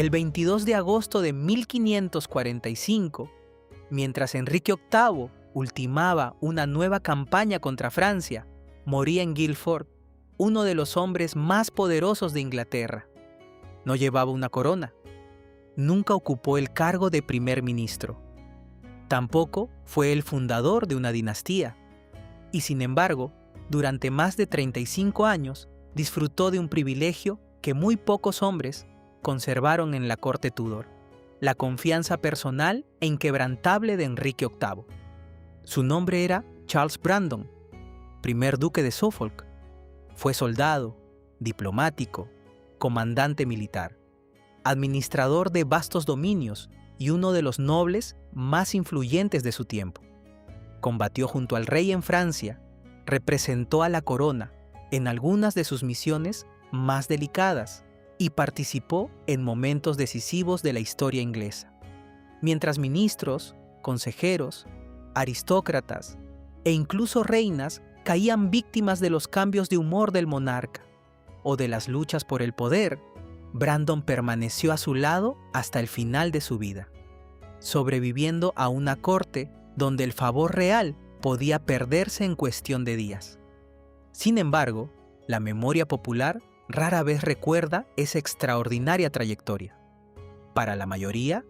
El 22 de agosto de 1545, mientras Enrique VIII ultimaba una nueva campaña contra Francia, moría en Guildford uno de los hombres más poderosos de Inglaterra. No llevaba una corona. Nunca ocupó el cargo de primer ministro. Tampoco fue el fundador de una dinastía. Y sin embargo, durante más de 35 años, disfrutó de un privilegio que muy pocos hombres conservaron en la corte Tudor: la confianza personal e inquebrantable de Enrique VIII. Su nombre era Charles Brandon, primer duque de Suffolk. Fue soldado, diplomático, comandante militar, administrador de vastos dominios y uno de los nobles más influyentes de su tiempo. Combatió junto al rey en Francia, representó a la corona en algunas de sus misiones más delicadas y participó en momentos decisivos de la historia inglesa. Mientras ministros, consejeros, aristócratas e incluso reinas caían víctimas de los cambios de humor del monarca o de las luchas por el poder, Brandon permaneció a su lado hasta el final de su vida, sobreviviendo a una corte donde el favor real podía perderse en cuestión de días. Sin embargo, la memoria popular rara vez recuerda esa extraordinaria trayectoria. Para la mayoría,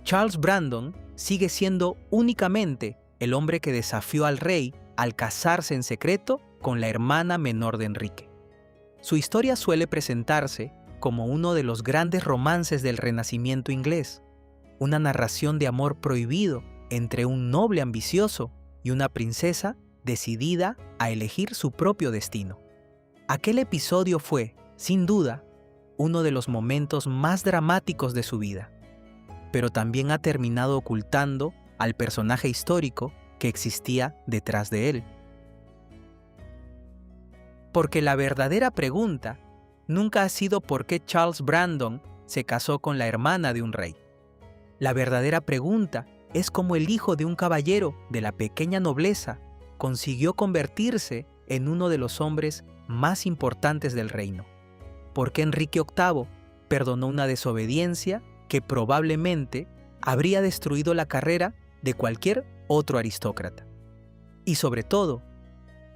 Charles Brandon sigue siendo únicamente el hombre que desafió al rey al casarse en secreto con la hermana menor de Enrique. Su historia suele presentarse como uno de los grandes romances del Renacimiento inglés, una narración de amor prohibido entre un noble ambicioso y una princesa decidida a elegir su propio destino. Aquel episodio fue, sin duda, uno de los momentos más dramáticos de su vida, pero también ha terminado ocultando al personaje histórico que existía detrás de él. Porque la verdadera pregunta nunca ha sido por qué Charles Brandon se casó con la hermana de un rey. La verdadera pregunta es cómo el hijo de un caballero de la pequeña nobleza consiguió convertirse en uno de los hombres más importantes del reino. ¿Por qué Enrique VIII perdonó una desobediencia que probablemente habría destruido la carrera de cualquier otro aristócrata? Y sobre todo,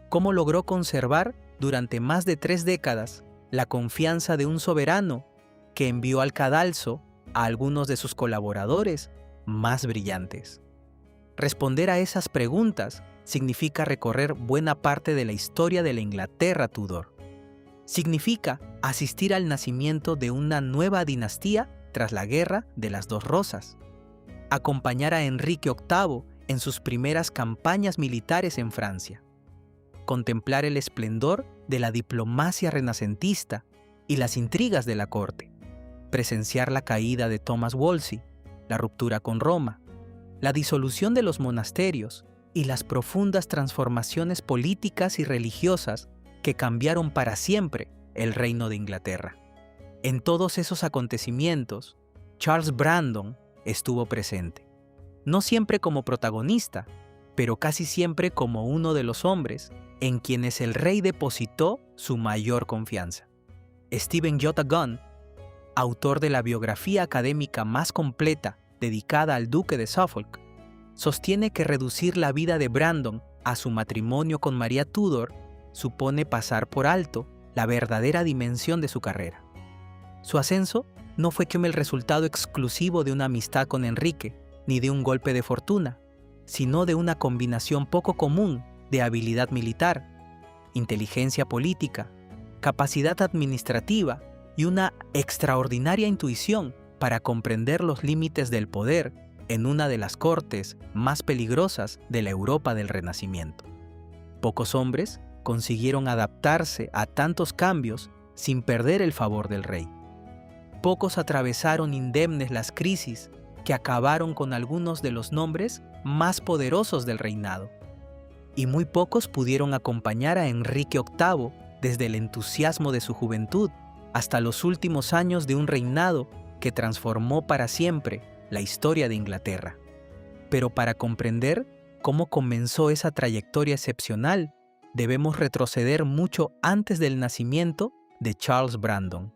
¿cómo logró conservar durante más de 3 décadas la confianza de un soberano que envió al cadalso a algunos de sus colaboradores más brillantes? Responder a esas preguntas significa recorrer buena parte de la historia de la Inglaterra Tudor. Significa asistir al nacimiento de una nueva dinastía tras la Guerra de las Dos Rosas, acompañar a Enrique VIII en sus primeras campañas militares en Francia, contemplar el esplendor de la diplomacia renacentista y las intrigas de la corte, presenciar la caída de Thomas Wolsey, la ruptura con Roma, la disolución de los monasterios y las profundas transformaciones políticas y religiosas que cambiaron para siempre el reino de Inglaterra. En todos esos acontecimientos, Charles Brandon estuvo presente, no siempre como protagonista, pero casi siempre como uno de los hombres en quienes el rey depositó su mayor confianza. Stephen J. Gunn, autor de la biografía académica más completa dedicada al duque de Suffolk, sostiene que reducir la vida de Brandon a su matrimonio con María Tudor supone pasar por alto la verdadera dimensión de su carrera. Su ascenso no fue como el resultado exclusivo de una amistad con Enrique, ni de un golpe de fortuna, sino de una combinación poco común de habilidad militar, inteligencia política, capacidad administrativa y una extraordinaria intuición para comprender los límites del poder en una de las cortes más peligrosas de la Europa del Renacimiento. Pocos hombres consiguieron adaptarse a tantos cambios sin perder el favor del rey. Pocos atravesaron indemnes las crisis que acabaron con algunos de los nombres más poderosos del reinado. Y muy pocos pudieron acompañar a Enrique VIII desde el entusiasmo de su juventud hasta los últimos años de un reinado que transformó para siempre la historia de Inglaterra. Pero para comprender cómo comenzó esa trayectoria excepcional, debemos retroceder mucho antes del nacimiento de Charles Brandon.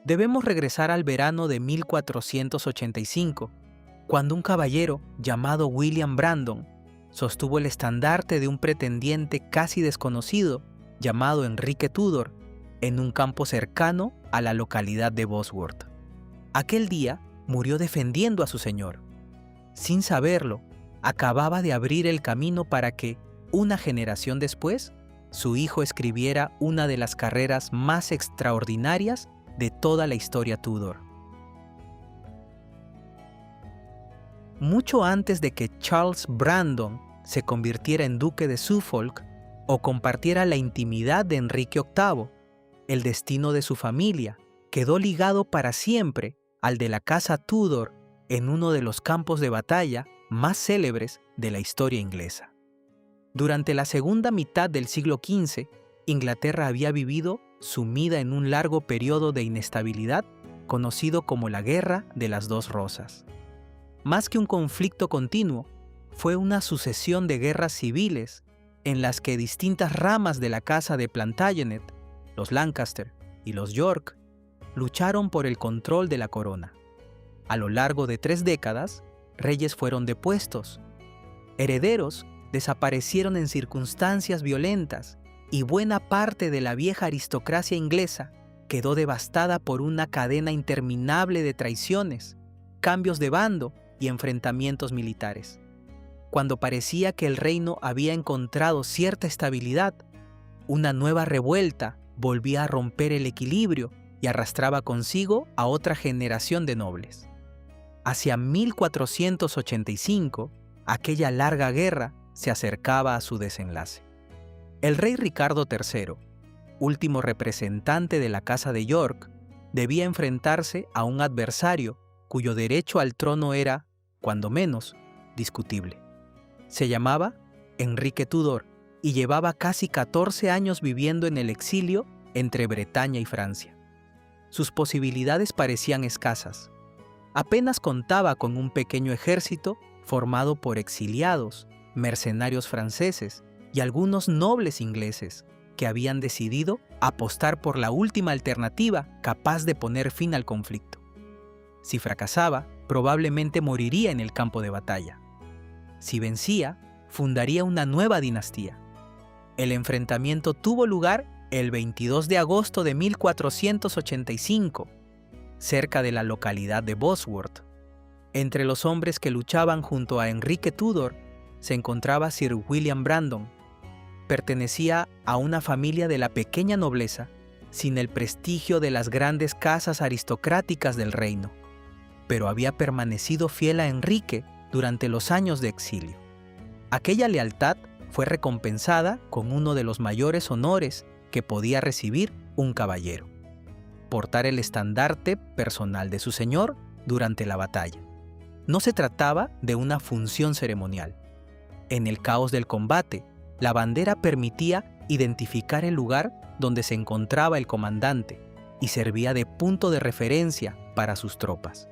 Debemos regresar al verano de 1485, cuando un caballero llamado William Brandon sostuvo el estandarte de un pretendiente casi desconocido llamado Enrique Tudor en un campo cercano a la localidad de Bosworth. Aquel día murió defendiendo a su señor. Sin saberlo, acababa de abrir el camino para que, una generación después, su hijo escribiera una de las carreras más extraordinarias de toda la historia Tudor. Mucho antes de que Charles Brandon se convirtiera en duque de Suffolk o compartiera la intimidad de Enrique VIII, el destino de su familia quedó ligado para siempre al de la casa Tudor en uno de los campos de batalla más célebres de la historia inglesa. Durante la segunda mitad del siglo XV, Inglaterra había vivido sumida en un largo periodo de inestabilidad conocido como la Guerra de las Dos Rosas. Más que un conflicto continuo, fue una sucesión de guerras civiles en las que distintas ramas de la casa de Plantagenet, los Lancaster y los York, lucharon por el control de la corona. A lo largo de 3 décadas, reyes fueron depuestos, herederos desaparecieron en circunstancias violentas y buena parte de la vieja aristocracia inglesa quedó devastada por una cadena interminable de traiciones, cambios de bando y enfrentamientos militares. Cuando parecía que el reino había encontrado cierta estabilidad, una nueva revuelta volvía a romper el equilibrio y arrastraba consigo a otra generación de nobles. Hacia 1485, aquella larga guerra se acercaba a su desenlace. El rey Ricardo III, último representante de la Casa de York, debía enfrentarse a un adversario cuyo derecho al trono era, cuando menos, discutible. Se llamaba Enrique Tudor y llevaba casi 14 años viviendo en el exilio entre Bretaña y Francia. Sus posibilidades parecían escasas. Apenas contaba con un pequeño ejército formado por exiliados, mercenarios franceses y algunos nobles ingleses que habían decidido apostar por la última alternativa capaz de poner fin al conflicto. Si fracasaba, probablemente moriría en el campo de batalla. Si vencía, fundaría una nueva dinastía. El enfrentamiento tuvo lugar el 22 de agosto de 1485, cerca de la localidad de Bosworth. Entre los hombres que luchaban junto a Enrique Tudor se encontraba Sir William Brandon. Pertenecía a una familia de la pequeña nobleza, sin el prestigio de las grandes casas aristocráticas del reino, pero había permanecido fiel a Enrique durante los años de exilio. Aquella lealtad fue recompensada con uno de los mayores honores que podía recibir un caballero: portar el estandarte personal de su señor durante la batalla. No se trataba de una función ceremonial. En el caos del combate, la bandera permitía identificar el lugar donde se encontraba el comandante y servía de punto de referencia para sus tropas.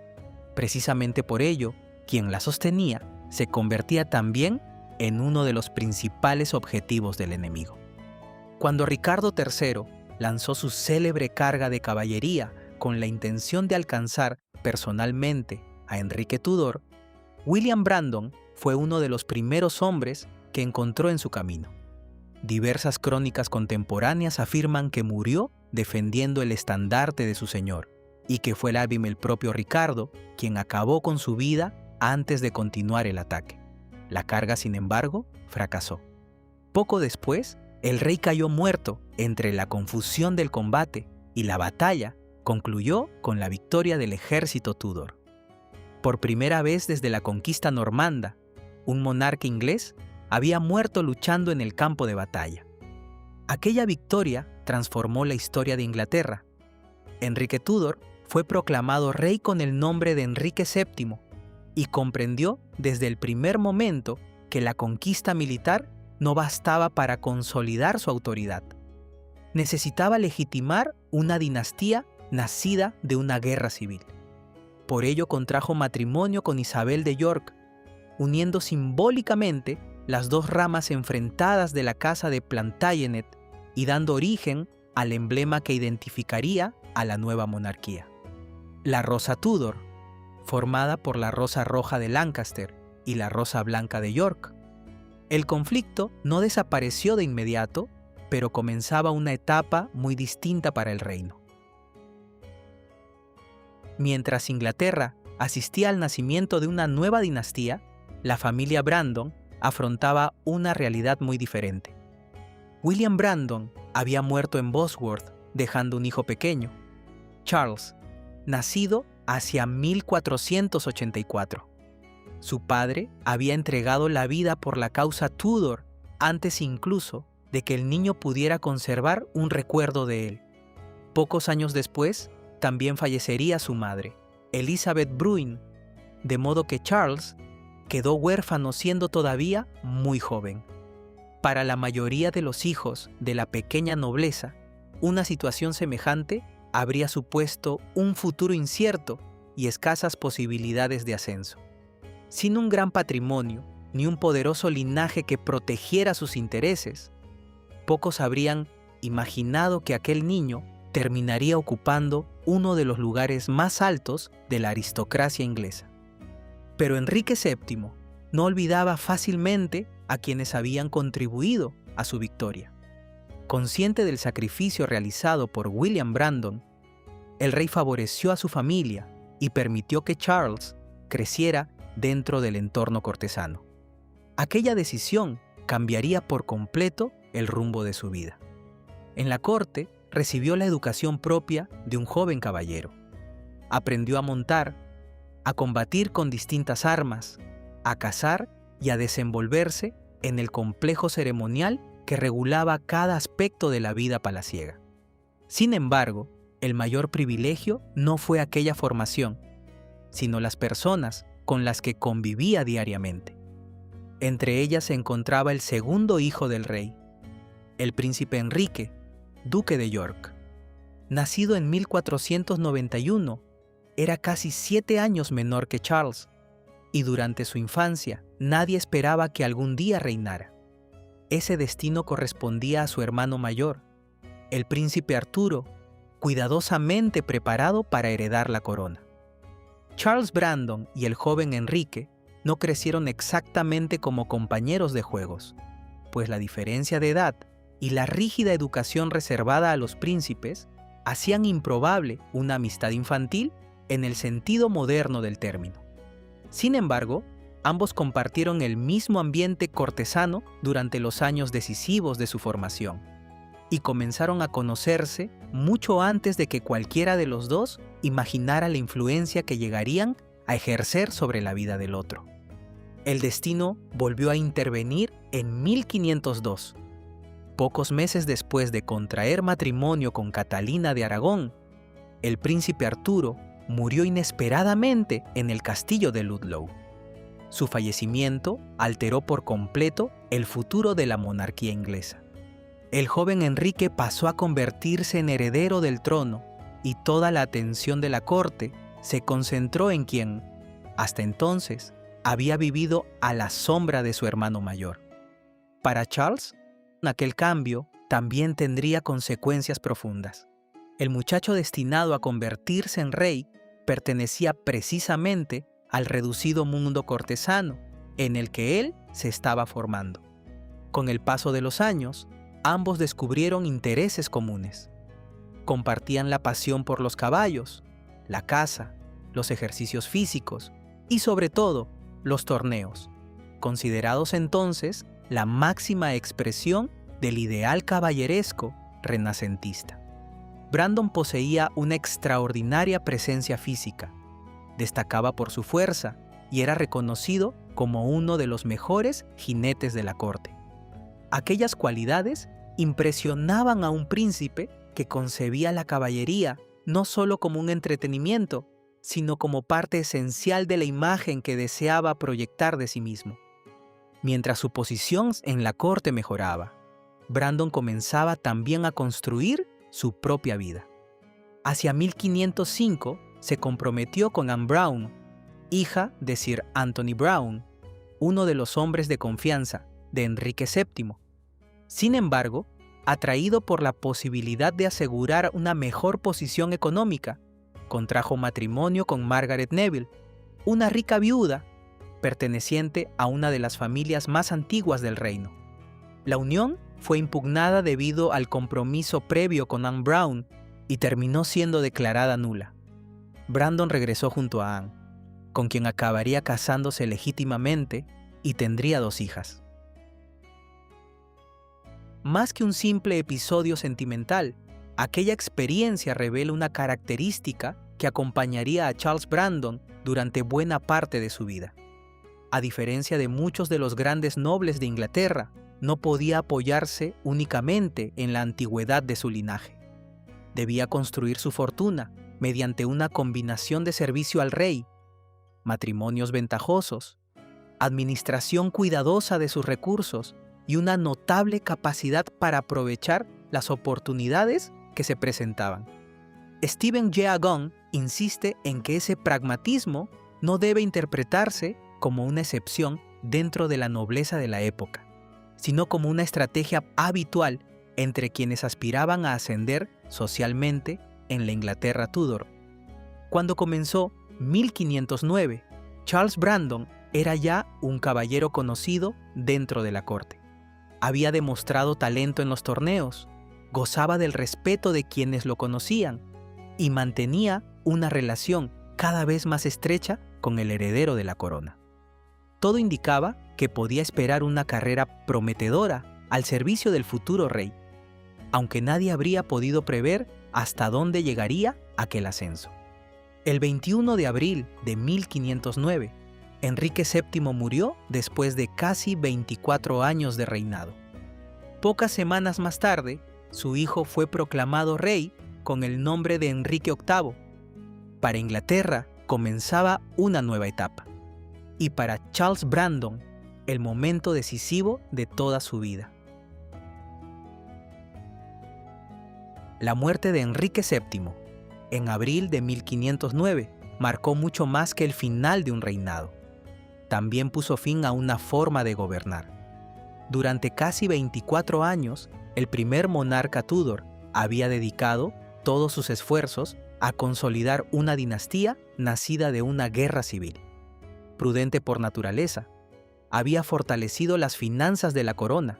Precisamente por ello, quien la sostenía se convertía también en uno de los principales objetivos del enemigo. Cuando Ricardo III lanzó su célebre carga de caballería con la intención de alcanzar personalmente a Enrique Tudor, William Brandon fue uno de los primeros hombres que encontró en su camino. Diversas crónicas contemporáneas afirman que murió defendiendo el estandarte de su señor y que fue el propio Ricardo quien acabó con su vida antes de continuar el ataque. La carga, sin embargo, fracasó. Poco después, el rey cayó muerto entre la confusión del combate y la batalla concluyó con la victoria del ejército Tudor. Por primera vez desde la conquista normanda, un monarca inglés había muerto luchando en el campo de batalla. Aquella victoria transformó la historia de Inglaterra. Enrique Tudor fue proclamado rey con el nombre de Enrique VII y comprendió desde el primer momento que la conquista militar no bastaba para consolidar su autoridad. Necesitaba legitimar una dinastía nacida de una guerra civil. Por ello contrajo matrimonio con Isabel de York, uniendo simbólicamente las dos ramas enfrentadas de la casa de Plantagenet y dando origen al emblema que identificaría a la nueva monarquía. La Rosa Tudor, formada por la Rosa Roja de Lancaster y la Rosa Blanca de York. El conflicto no desapareció de inmediato, pero comenzaba una etapa muy distinta para el reino. Mientras Inglaterra asistía al nacimiento de una nueva dinastía, la familia Brandon afrontaba una realidad muy diferente. William Brandon había muerto en Bosworth, dejando un hijo pequeño, Charles, nacido hacia 1484. Su padre había entregado la vida por la causa Tudor antes incluso de que el niño pudiera conservar un recuerdo de él. Pocos años después, también fallecería su madre, Elizabeth Bruin, de modo que Charles quedó huérfano siendo todavía muy joven. Para la mayoría de los hijos de la pequeña nobleza, una situación semejante habría supuesto un futuro incierto y escasas posibilidades de ascenso. Sin un gran patrimonio ni un poderoso linaje que protegiera sus intereses, pocos habrían imaginado que aquel niño terminaría ocupando uno de los lugares más altos de la aristocracia inglesa. Pero Enrique VII no olvidaba fácilmente a quienes habían contribuido a su victoria. Consciente del sacrificio realizado por William Brandon, el rey favoreció a su familia y permitió que Charles creciera dentro del entorno cortesano. Aquella decisión cambiaría por completo el rumbo de su vida. En la corte recibió la educación propia de un joven caballero. Aprendió a montar, a combatir con distintas armas, a cazar y a desenvolverse en el complejo ceremonial que regulaba cada aspecto de la vida palaciega. Sin embargo, el mayor privilegio no fue aquella formación, sino las personas con las que convivía diariamente. Entre ellas se encontraba el segundo hijo del rey, el príncipe Enrique, duque de York. Nacido en 1491, era casi 7 años menor que Charles, y durante su infancia nadie esperaba que algún día reinara. Ese destino correspondía a su hermano mayor, el príncipe Arturo, cuidadosamente preparado para heredar la corona. Charles Brandon y el joven Enrique no crecieron exactamente como compañeros de juegos, pues la diferencia de edad y la rígida educación reservada a los príncipes hacían improbable una amistad infantil en el sentido moderno del término. Sin embargo, ambos compartieron el mismo ambiente cortesano durante los años decisivos de su formación y comenzaron a conocerse mucho antes de que cualquiera de los dos imaginara la influencia que llegarían a ejercer sobre la vida del otro. El destino volvió a intervenir en 1502. Pocos meses después de contraer matrimonio con Catalina de Aragón, el príncipe Arturo murió inesperadamente en el castillo de Ludlow. Su fallecimiento alteró por completo el futuro de la monarquía inglesa. El joven Enrique pasó a convertirse en heredero del trono y toda la atención de la corte se concentró en quien, hasta entonces, había vivido a la sombra de su hermano mayor. Para Charles, aquel cambio también tendría consecuencias profundas. El muchacho destinado a convertirse en rey pertenecía precisamente al reducido mundo cortesano en el que él se estaba formando. Con el paso de los años, ambos descubrieron intereses comunes. Compartían la pasión por los caballos, la caza, los ejercicios físicos y, sobre todo, los torneos, considerados entonces la máxima expresión del ideal caballeresco renacentista. Brandon poseía una extraordinaria presencia física, destacaba por su fuerza y era reconocido como uno de los mejores jinetes de la corte. Aquellas cualidades impresionaban a un príncipe que concebía la caballería no solo como un entretenimiento, sino como parte esencial de la imagen que deseaba proyectar de sí mismo. Mientras su posición en la corte mejoraba, Brandon comenzaba también a construir su propia vida. Hacia 1505 se comprometió con Anne Brown, hija de Sir Anthony Brown, uno de los hombres de confianza de Enrique VII. Sin embargo, atraído por la posibilidad de asegurar una mejor posición económica, contrajo matrimonio con Margaret Neville, una rica viuda perteneciente a una de las familias más antiguas del reino. La unión fue impugnada debido al compromiso previo con Anne Brown y terminó siendo declarada nula. Brandon regresó junto a Anne, con quien acabaría casándose legítimamente y tendría 2 hijas. Más que un simple episodio sentimental, aquella experiencia revela una característica que acompañaría a Charles Brandon durante buena parte de su vida. A diferencia de muchos de los grandes nobles de Inglaterra, no podía apoyarse únicamente en la antigüedad de su linaje. Debía construir su fortuna mediante una combinación de servicio al rey, matrimonios ventajosos, administración cuidadosa de sus recursos y una notable capacidad para aprovechar las oportunidades que se presentaban. Stephen Jay Gould insiste en que ese pragmatismo no debe interpretarse como una excepción dentro de la nobleza de la época, sino como una estrategia habitual entre quienes aspiraban a ascender socialmente en la Inglaterra Tudor. Cuando comenzó 1509, Charles Brandon era ya un caballero conocido dentro de la corte. Había demostrado talento en los torneos, gozaba del respeto de quienes lo conocían y mantenía una relación cada vez más estrecha con el heredero de la corona. Todo indicaba que podía esperar una carrera prometedora al servicio del futuro rey, aunque nadie habría podido prever hasta dónde llegaría aquel ascenso. El 21 de abril de 1509, Enrique VII murió después de casi 24 años de reinado. Pocas semanas más tarde, su hijo fue proclamado rey con el nombre de Enrique VIII. Para Inglaterra comenzaba una nueva etapa, y para Charles Brandon, el momento decisivo de toda su vida. La muerte de Enrique VII, en abril de 1509, marcó mucho más que el final de un reinado. También puso fin a una forma de gobernar. Durante casi 24 años, el primer monarca Tudor había dedicado todos sus esfuerzos a consolidar una dinastía nacida de una guerra civil. Prudente por naturaleza, había fortalecido las finanzas de la corona,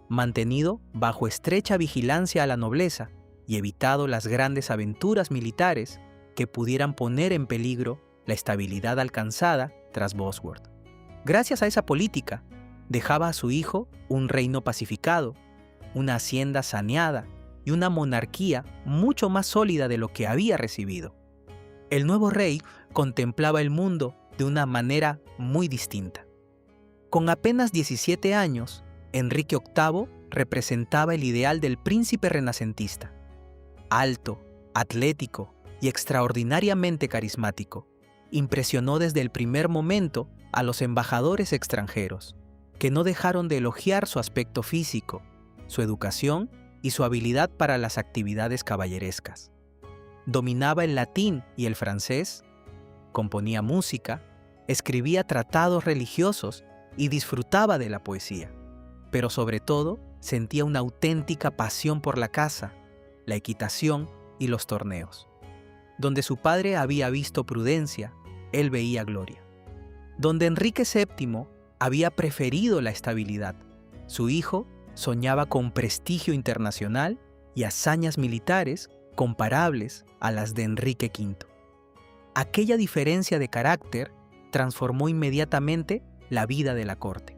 mantenido bajo estrecha vigilancia a la nobleza y evitado las grandes aventuras militares que pudieran poner en peligro la estabilidad alcanzada tras Bosworth. Gracias a esa política, dejaba a su hijo un reino pacificado, una hacienda saneada y una monarquía mucho más sólida de lo que había recibido. El nuevo rey contemplaba el mundo de una manera muy distinta. Con apenas 17 años, Enrique VIII representaba el ideal del príncipe renacentista. Alto, atlético y extraordinariamente carismático, impresionó desde el primer momento a los embajadores extranjeros, que no dejaron de elogiar su aspecto físico, su educación y su habilidad para las actividades caballerescas. Dominaba el latín y el francés, componía música, escribía tratados religiosos y disfrutaba de la poesía. Pero sobre todo, sentía una auténtica pasión por la caza, la equitación y los torneos. Donde su padre había visto prudencia, él veía gloria. Donde Enrique VII había preferido la estabilidad, su hijo soñaba con prestigio internacional y hazañas militares comparables a las de Enrique V. Aquella diferencia de carácter transformó inmediatamente la vida de la corte.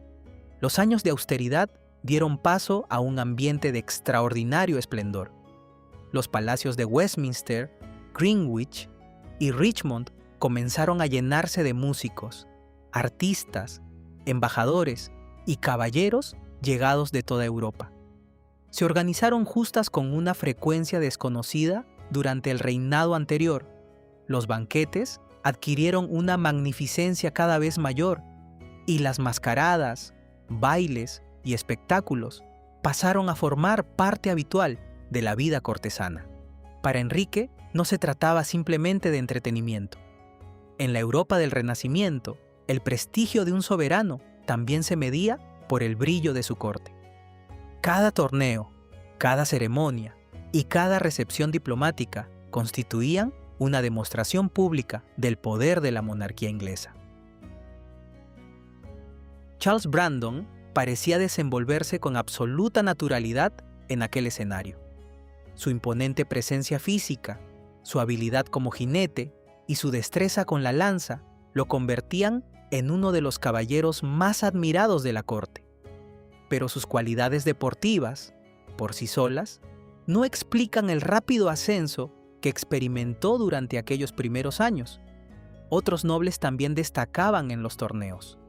Los años de austeridad dieron paso a un ambiente de extraordinario esplendor. Los palacios de Westminster, Greenwich y Richmond comenzaron a llenarse de músicos, artistas, embajadores y caballeros llegados de toda Europa. Se organizaron justas con una frecuencia desconocida durante el reinado anterior. Los banquetes adquirieron una magnificencia cada vez mayor y las mascaradas, bailes y espectáculos pasaron a formar parte habitual de la vida cortesana. Para Enrique no se trataba simplemente de entretenimiento. En la Europa del Renacimiento, el prestigio de un soberano también se medía por el brillo de su corte. Cada torneo, cada ceremonia y cada recepción diplomática constituían una demostración pública del poder de la monarquía inglesa. Charles Brandon parecía desenvolverse con absoluta naturalidad en aquel escenario. Su imponente presencia física, su habilidad como jinete y su destreza con la lanza lo convertían en uno de los caballeros más admirados de la corte. Pero sus cualidades deportivas, por sí solas, no explican el rápido ascenso que experimentó durante aquellos primeros años. Otros nobles también destacaban en los torneos.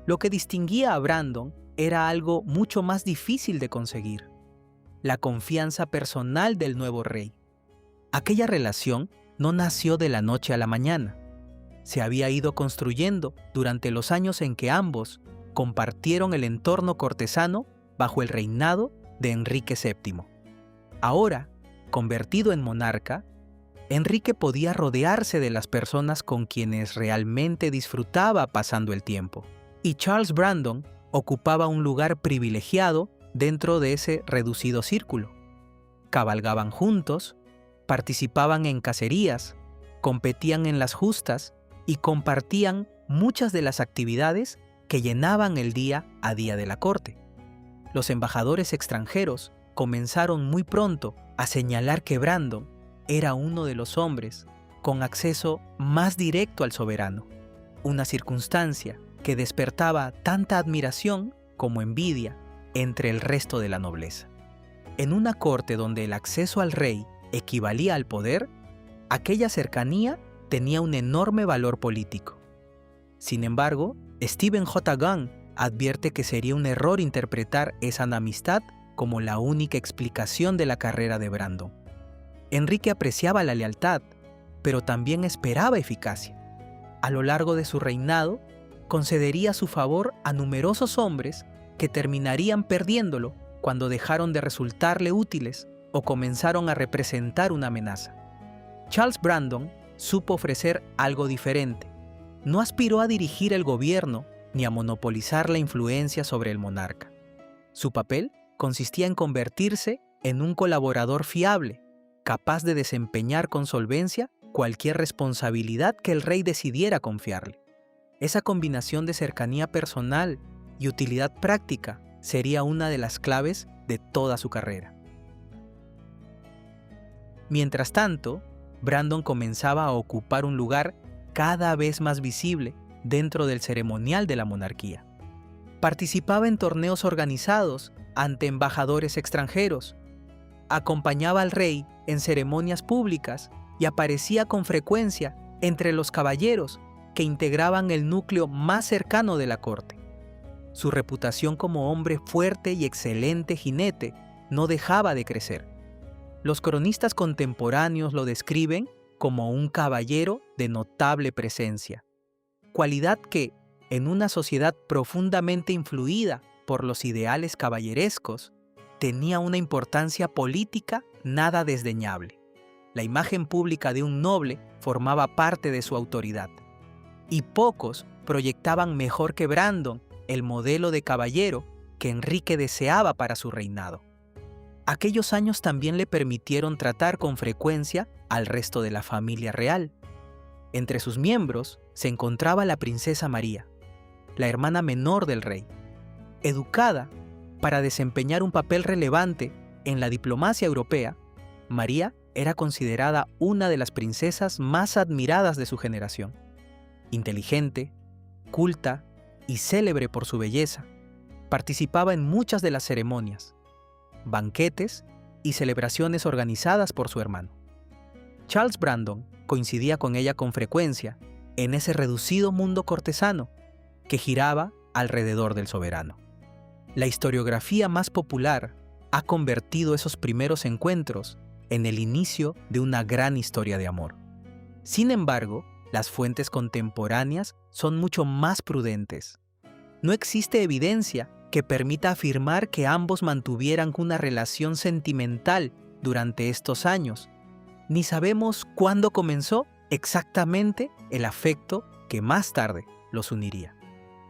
Lo que distinguía a Brandon era algo mucho más difícil de conseguir: la confianza personal del nuevo rey. Aquella relación no nació de la noche a la mañana. Se había ido construyendo durante los años en que ambos compartieron el entorno cortesano bajo el reinado de Enrique VII. Ahora, convertido en monarca, Enrique podía rodearse de las personas con quienes realmente disfrutaba pasando el tiempo. Y Charles Brandon ocupaba un lugar privilegiado dentro de ese reducido círculo. Cabalgaban juntos, participaban en cacerías, competían en las justas y compartían muchas de las actividades que llenaban el día a día de la corte. Los embajadores extranjeros comenzaron muy pronto a señalar que Brandon era uno de los hombres con acceso más directo al soberano, una circunstancia que despertaba tanta admiración como envidia entre el resto de la nobleza. En una corte donde el acceso al rey equivalía al poder, aquella cercanía tenía un enorme valor político. Sin embargo, Stephen J. Gunn advierte que sería un error interpretar esa amistad como la única explicación de la carrera de Brandon. Enrique apreciaba la lealtad, pero también esperaba eficacia. A lo largo de su reinado, concedería su favor a numerosos hombres que terminarían perdiéndolo cuando dejaron de resultarle útiles o comenzaron a representar una amenaza. Charles Brandon supo ofrecer algo diferente. No aspiró a dirigir el gobierno ni a monopolizar la influencia sobre el monarca. Su papel consistía en convertirse en un colaborador fiable, capaz de desempeñar con solvencia cualquier responsabilidad que el rey decidiera confiarle. Esa combinación de cercanía personal y utilidad práctica sería una de las claves de toda su carrera. Mientras tanto, Brandon comenzaba a ocupar un lugar cada vez más visible dentro del ceremonial de la monarquía. Participaba en torneos organizados ante embajadores extranjeros, acompañaba al rey en ceremonias públicas y aparecía con frecuencia entre los caballeros que integraban el núcleo más cercano de la corte. Su reputación como hombre fuerte y excelente jinete no dejaba de crecer. Los cronistas contemporáneos lo describen como un caballero de notable presencia, cualidad que, en una sociedad profundamente influida por los ideales caballerescos, tenía una importancia política nada desdeñable. La imagen pública de un noble formaba parte de su autoridad, y pocos proyectaban mejor que Brandon el modelo de caballero que Enrique deseaba para su reinado. Aquellos años también le permitieron tratar con frecuencia al resto de la familia real. Entre sus miembros se encontraba la princesa María, la hermana menor del rey. Educada para desempeñar un papel relevante en la diplomacia europea, María era considerada una de las princesas más admiradas de su generación. Inteligente, culta y célebre por su belleza, participaba en muchas de las ceremonias, banquetes y celebraciones organizadas por su hermano. Charles Brandon coincidía con ella con frecuencia en ese reducido mundo cortesano que giraba alrededor del soberano. La historiografía más popular ha convertido esos primeros encuentros en el inicio de una gran historia de amor. Sin embargo, las fuentes contemporáneas son mucho más prudentes. No existe evidencia que permita afirmar que ambos mantuvieran una relación sentimental durante estos años, ni sabemos cuándo comenzó exactamente el afecto que más tarde los uniría.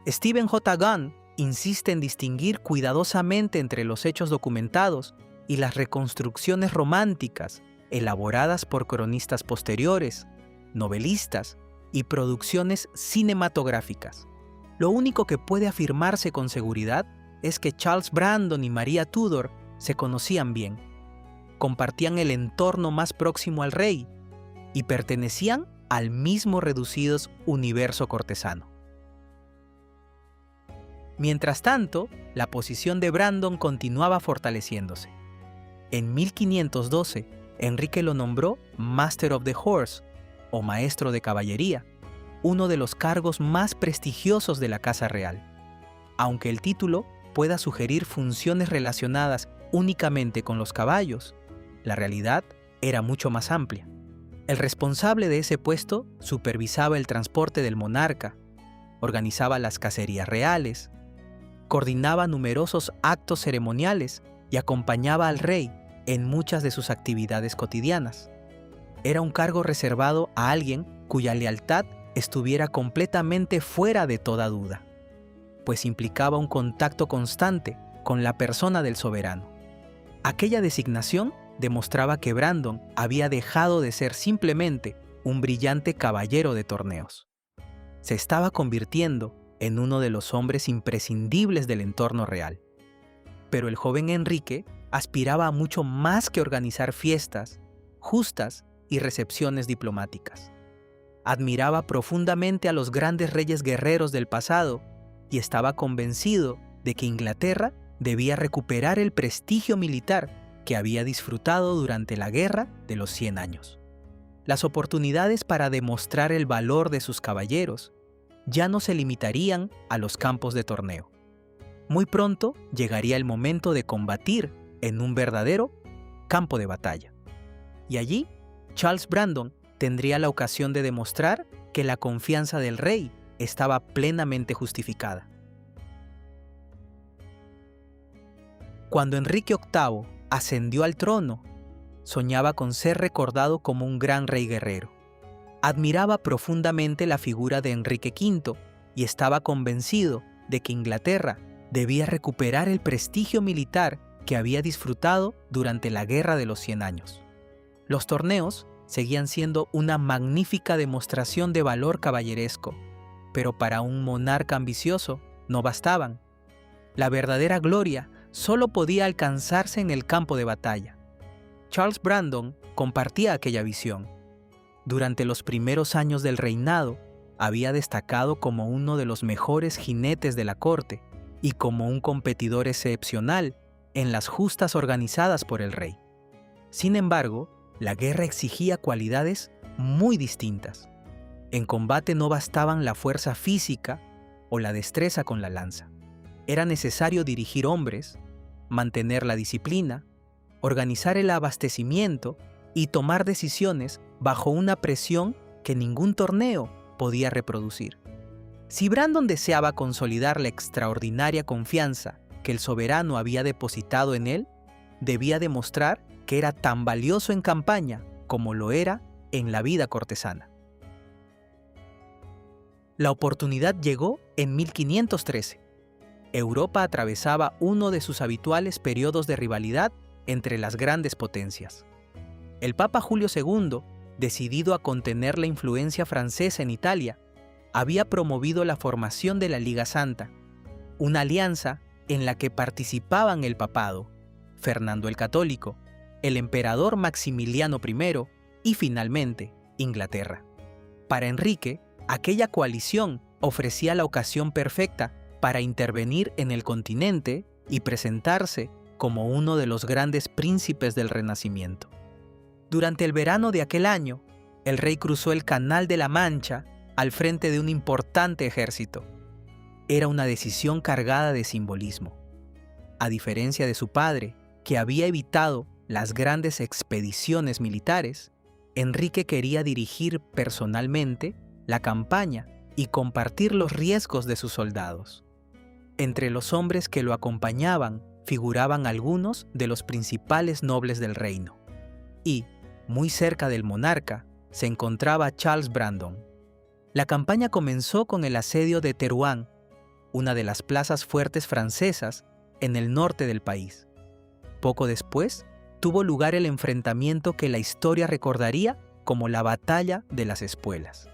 Stephen J. Gunn insiste en distinguir cuidadosamente entre los hechos documentados y las reconstrucciones románticas elaboradas por cronistas posteriores, novelistas y producciones cinematográficas. Lo único que puede afirmarse con seguridad es que Charles Brandon y María Tudor se conocían bien, compartían el entorno más próximo al rey y pertenecían al mismo reducido universo cortesano. Mientras tanto, la posición de Brandon continuaba fortaleciéndose. En 1512, Enrique lo nombró Master of the Horse, o maestro de caballería, uno de los cargos más prestigiosos de la Casa Real. Aunque el título pueda sugerir funciones relacionadas únicamente con los caballos, la realidad era mucho más amplia. El responsable de ese puesto supervisaba el transporte del monarca, organizaba las cacerías reales, coordinaba numerosos actos ceremoniales y acompañaba al rey en muchas de sus actividades cotidianas. Era un cargo reservado a alguien cuya lealtad estuviera completamente fuera de toda duda, pues implicaba un contacto constante con la persona del soberano. Aquella designación demostraba que Brandon había dejado de ser simplemente un brillante caballero de torneos. Se estaba convirtiendo en uno de los hombres imprescindibles del entorno real. Pero el joven Enrique aspiraba a mucho más que organizar fiestas, justas y recepciones diplomáticas. Admiraba profundamente a los grandes reyes guerreros del pasado y estaba convencido de que Inglaterra debía recuperar el prestigio militar que había disfrutado durante la Guerra de los 100 años. Las oportunidades para demostrar el valor de sus caballeros ya no se limitarían a los campos de torneo. Muy pronto llegaría el momento de combatir en un verdadero campo de batalla. Y allí, Charles Brandon tendría la ocasión de demostrar que la confianza del rey estaba plenamente justificada. Cuando Enrique VIII ascendió al trono, soñaba con ser recordado como un gran rey guerrero. Admiraba profundamente la figura de Enrique V y estaba convencido de que Inglaterra debía recuperar el prestigio militar que había disfrutado durante la Guerra de los 100 años. Los torneos seguían siendo una magnífica demostración de valor caballeresco, pero para un monarca ambicioso no bastaban. La verdadera gloria solo podía alcanzarse en el campo de batalla. Charles Brandon compartía aquella visión. Durante los primeros años del reinado, había destacado como uno de los mejores jinetes de la corte y como un competidor excepcional en las justas organizadas por el rey. Sin embargo, la guerra exigía cualidades muy distintas. En combate no bastaban la fuerza física o la destreza con la lanza. Era necesario dirigir hombres, mantener la disciplina, organizar el abastecimiento y tomar decisiones bajo una presión que ningún torneo podía reproducir. Si Brandon deseaba consolidar la extraordinaria confianza que el soberano había depositado en él, debía demostrar que era tan valioso en campaña como lo era en la vida cortesana. La oportunidad llegó en 1513. Europa atravesaba uno de sus habituales periodos de rivalidad entre las grandes potencias. El Papa Julio II, decidido a contener la influencia francesa en Italia, había promovido la formación de la Liga Santa, una alianza en la que participaban el papado, Fernando el Católico, el emperador Maximiliano I y finalmente Inglaterra. Para Enrique, aquella coalición ofrecía la ocasión perfecta para intervenir en el continente y presentarse como uno de los grandes príncipes del Renacimiento. Durante el verano de aquel año, el rey cruzó el Canal de la Mancha al frente de un importante ejército. Era una decisión cargada de simbolismo. A diferencia de su padre, que había evitado las grandes expediciones militares, Enrique quería dirigir personalmente la campaña y compartir los riesgos de sus soldados. Entre los hombres que lo acompañaban figuraban algunos de los principales nobles del reino. Y, muy cerca del monarca, se encontraba Charles Brandon. La campaña comenzó con el asedio de Teruán, una de las plazas fuertes francesas en el norte del país. Poco después, tuvo lugar el enfrentamiento que la historia recordaría como la Batalla de las Espuelas.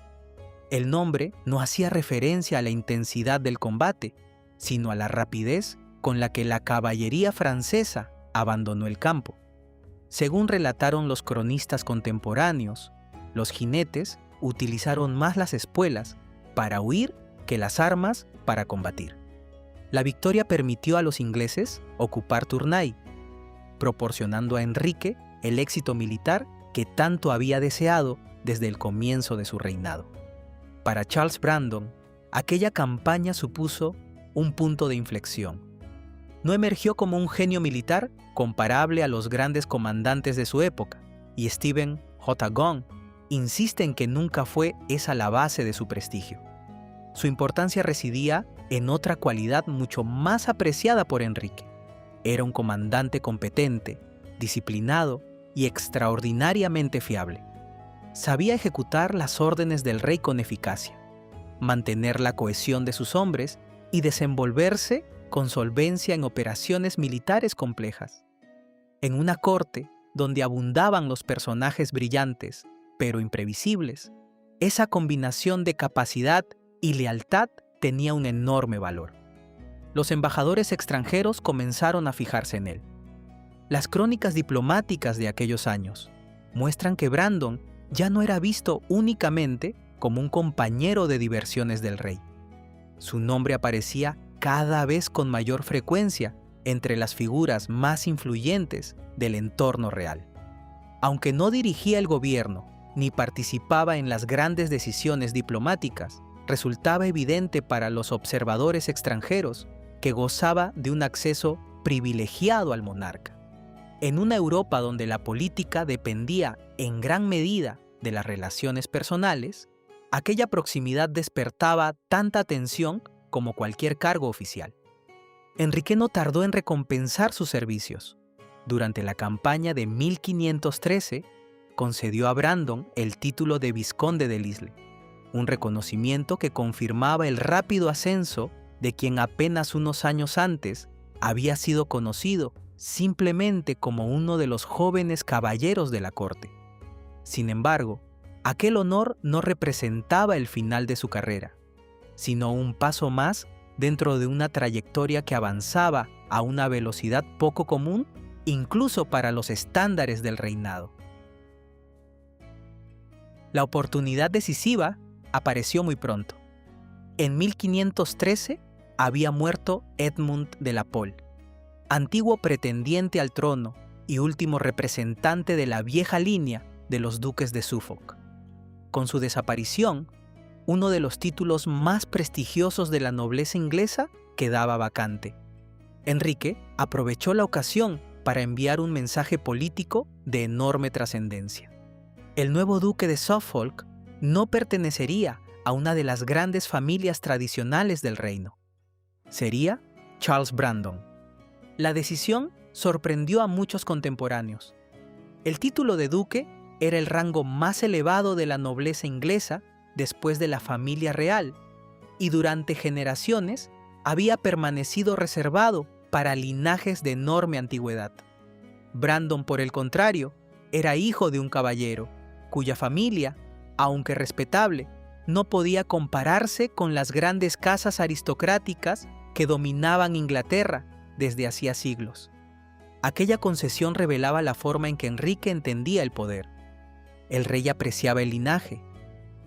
El nombre no hacía referencia a la intensidad del combate, sino a la rapidez con la que la caballería francesa abandonó el campo. Según relataron los cronistas contemporáneos, los jinetes utilizaron más las espuelas para huir que las armas para combatir. La victoria permitió a los ingleses ocupar Tournai, proporcionando a Enrique el éxito militar que tanto había deseado desde el comienzo de su reinado. Para Charles Brandon, aquella campaña supuso un punto de inflexión. No emergió como un genio militar comparable a los grandes comandantes de su época, y Stephen J. Gunn insiste en que nunca fue esa la base de su prestigio. Su importancia residía en otra cualidad mucho más apreciada por Enrique. Era un comandante competente, disciplinado y extraordinariamente fiable. Sabía ejecutar las órdenes del rey con eficacia, mantener la cohesión de sus hombres y desenvolverse con solvencia en operaciones militares complejas. En una corte donde abundaban los personajes brillantes, pero imprevisibles, esa combinación de capacidad y lealtad tenía un enorme valor. Los embajadores extranjeros comenzaron a fijarse en él. Las crónicas diplomáticas de aquellos años muestran que Brandon ya no era visto únicamente como un compañero de diversiones del rey. Su nombre aparecía cada vez con mayor frecuencia entre las figuras más influyentes del entorno real. Aunque no dirigía el gobierno ni participaba en las grandes decisiones diplomáticas, resultaba evidente para los observadores extranjeros que gozaba de un acceso privilegiado al monarca. En una Europa donde la política dependía en gran medida de las relaciones personales, aquella proximidad despertaba tanta atención como cualquier cargo oficial. Enrique no tardó en recompensar sus servicios. Durante la campaña de 1513, concedió a Brandon el título de vizconde de Lisle, un reconocimiento que confirmaba el rápido ascenso de quien apenas unos años antes había sido conocido simplemente como uno de los jóvenes caballeros de la corte. Sin embargo, aquel honor no representaba el final de su carrera, sino un paso más dentro de una trayectoria que avanzaba a una velocidad poco común incluso para los estándares del reinado. La oportunidad decisiva apareció muy pronto. En 1513 había muerto Edmund de la Pole, antiguo pretendiente al trono y último representante de la vieja línea de los duques de Suffolk. Con su desaparición, uno de los títulos más prestigiosos de la nobleza inglesa quedaba vacante. Enrique aprovechó la ocasión para enviar un mensaje político de enorme trascendencia. El nuevo duque de Suffolk no pertenecería a una de las grandes familias tradicionales del reino. Sería Charles Brandon. La decisión sorprendió a muchos contemporáneos. El título de duque era el rango más elevado de la nobleza inglesa después de la familia real, y durante generaciones había permanecido reservado para linajes de enorme antigüedad. Brandon, por el contrario, era hijo de un caballero, cuya familia, aunque respetable, no podía compararse con las grandes casas aristocráticas que dominaban Inglaterra desde hacía siglos. Aquella concesión revelaba la forma en que Enrique entendía el poder. El rey apreciaba el linaje,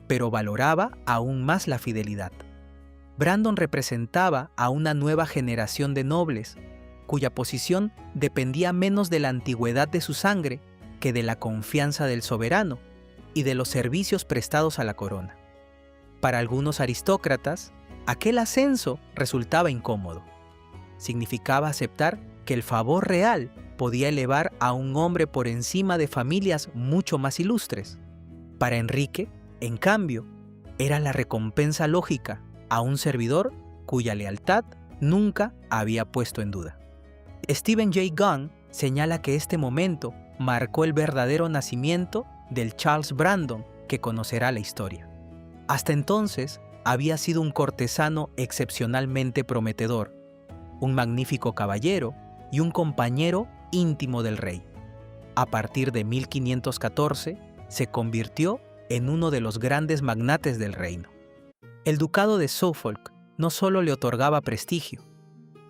pero valoraba aún más la fidelidad. Brandon representaba a una nueva generación de nobles, cuya posición dependía menos de la antigüedad de su sangre que de la confianza del soberano y de los servicios prestados a la corona. Para algunos aristócratas, aquel ascenso resultaba incómodo. Significaba aceptar que el favor real podía elevar a un hombre por encima de familias mucho más ilustres. Para Enrique, en cambio, era la recompensa lógica a un servidor cuya lealtad nunca había puesto en duda. Stephen J. Gunn señala que este momento marcó el verdadero nacimiento del Charles Brandon que conocerá la historia. Hasta entonces había sido un cortesano excepcionalmente prometedor, un magnífico caballero y un compañero íntimo del rey. A partir de 1514, se convirtió en uno de los grandes magnates del reino. El ducado de Suffolk no solo le otorgaba prestigio,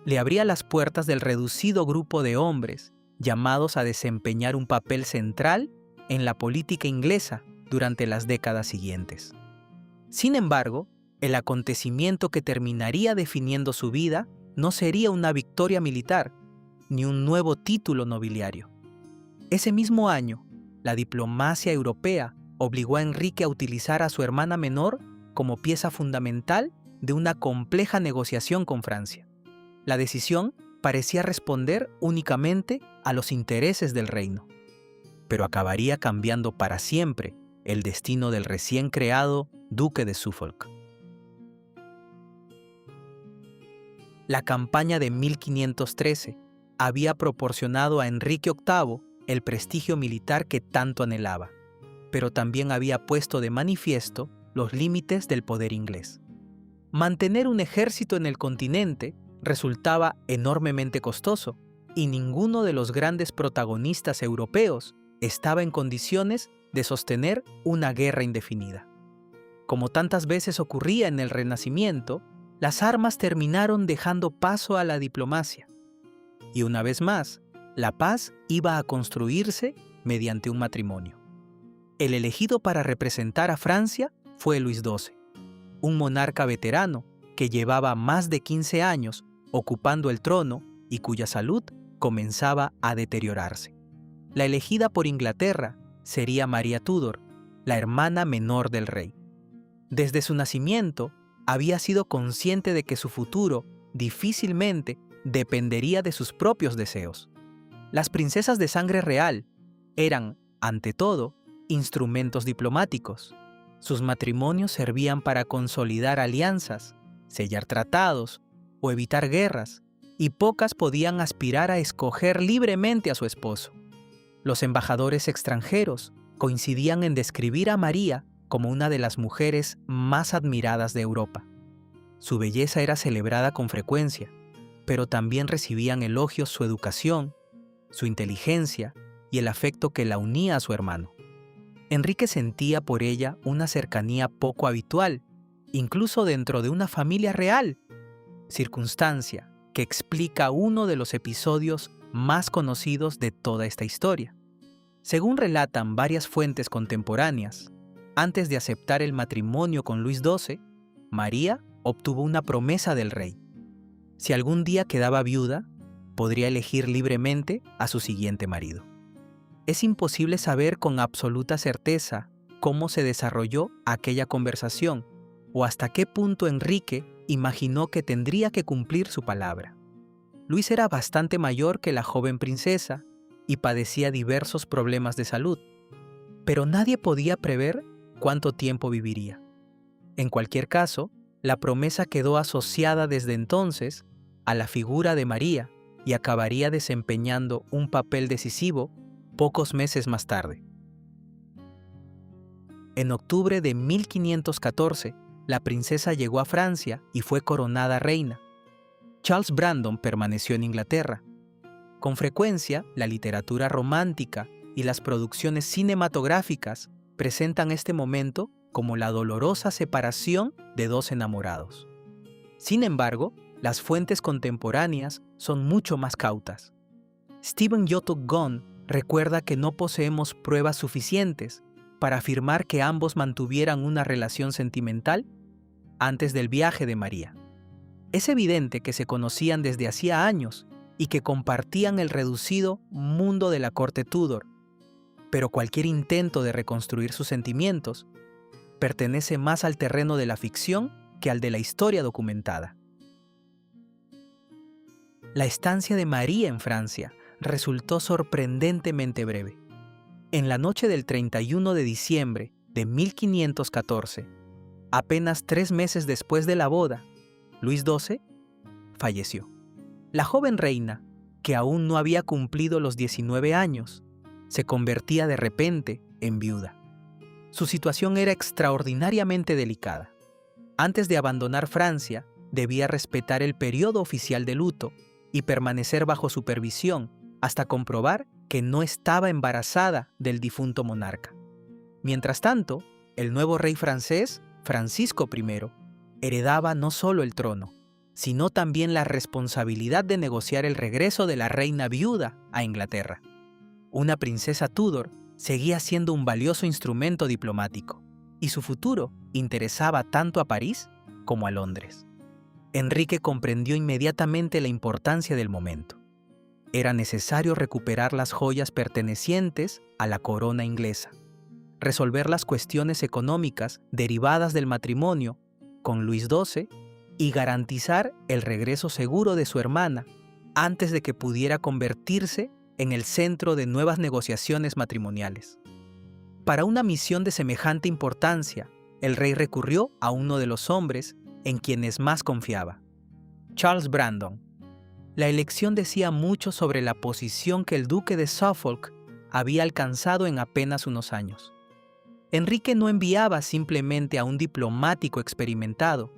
le abría las puertas del reducido grupo de hombres llamados a desempeñar un papel central en la política inglesa durante las décadas siguientes. Sin embargo, el acontecimiento que terminaría definiendo su vida no sería una victoria militar ni un nuevo título nobiliario. Ese mismo año, la diplomacia europea obligó a Enrique a utilizar a su hermana menor como pieza fundamental de una compleja negociación con Francia. La decisión parecía responder únicamente a los intereses del reino, pero acabaría cambiando para siempre el destino del recién creado duque de Suffolk. La campaña de 1513 había proporcionado a Enrique VIII el prestigio militar que tanto anhelaba, pero también había puesto de manifiesto los límites del poder inglés. Mantener un ejército en el continente resultaba enormemente costoso, y ninguno de los grandes protagonistas europeos estaba en condiciones de sostener una guerra indefinida. Como tantas veces ocurría en el Renacimiento, las armas terminaron dejando paso a la diplomacia. Y una vez más, la paz iba a construirse mediante un matrimonio. El elegido para representar a Francia fue Luis XII, un monarca veterano que llevaba más de 15 años ocupando el trono y cuya salud comenzaba a deteriorarse. La elegida por Inglaterra sería María Tudor, la hermana menor del rey. Desde su nacimiento, había sido consciente de que su futuro difícilmente dependería de sus propios deseos. Las princesas de sangre real eran, ante todo, instrumentos diplomáticos. Sus matrimonios servían para consolidar alianzas, sellar tratados o evitar guerras, y pocas podían aspirar a escoger libremente a su esposo. Los embajadores extranjeros coincidían en describir a María como una de las mujeres más admiradas de Europa. Su belleza era celebrada con frecuencia, pero también recibían elogios su educación, su inteligencia y el afecto que la unía a su hermano. Enrique sentía por ella una cercanía poco habitual, incluso dentro de una familia real, circunstancia que explica uno de los episodios más conocidos de toda esta historia. Según relatan varias fuentes contemporáneas, antes de aceptar el matrimonio con Luis XII, María obtuvo una promesa del rey. Si algún día quedaba viuda, podría elegir libremente a su siguiente marido. Es imposible saber con absoluta certeza cómo se desarrolló aquella conversación o hasta qué punto Enrique imaginó que tendría que cumplir su palabra. Luis era bastante mayor que la joven princesa y padecía diversos problemas de salud, pero nadie podía prever cuánto tiempo viviría. En cualquier caso, la promesa quedó asociada desde entonces a la figura de María y acabaría desempeñando un papel decisivo pocos meses más tarde. En octubre de 1514, la princesa llegó a Francia y fue coronada reina. Charles Brandon permaneció en Inglaterra. Con frecuencia, la literatura romántica y las producciones cinematográficas presentan este momento como la dolorosa separación de dos enamorados. Sin embargo, las fuentes contemporáneas son mucho más cautas. Stephen Yotuk Gunn recuerda que no poseemos pruebas suficientes para afirmar que ambos mantuvieran una relación sentimental antes del viaje de María. Es evidente que se conocían desde hacía años y que compartían el reducido mundo de la corte Tudor, pero cualquier intento de reconstruir sus sentimientos pertenece más al terreno de la ficción que al de la historia documentada. La estancia de María en Francia resultó sorprendentemente breve. En la noche del 31 de diciembre de 1514, apenas 3 meses después de la boda, Luis XII falleció. La joven reina, que aún no había cumplido los 19 años, se convertía de repente en viuda. Su situación era extraordinariamente delicada. Antes de abandonar Francia, debía respetar el periodo oficial de luto y permanecer bajo supervisión hasta comprobar que no estaba embarazada del difunto monarca. Mientras tanto, el nuevo rey francés, Francisco I, heredaba no solo el trono, sino también la responsabilidad de negociar el regreso de la reina viuda a Inglaterra. Una princesa Tudor seguía siendo un valioso instrumento diplomático, y su futuro interesaba tanto a París como a Londres. Enrique comprendió inmediatamente la importancia del momento. Era necesario recuperar las joyas pertenecientes a la corona inglesa, resolver las cuestiones económicas derivadas del matrimonio con Luis XII y garantizar el regreso seguro de su hermana antes de que pudiera convertirse en el centro de nuevas negociaciones matrimoniales. Para una misión de semejante importancia, el rey recurrió a uno de los hombres en quienes más confiaba, Charles Brandon. La elección decía mucho sobre la posición que el duque de Suffolk había alcanzado en apenas unos años. Enrique no enviaba simplemente a un diplomático experimentado,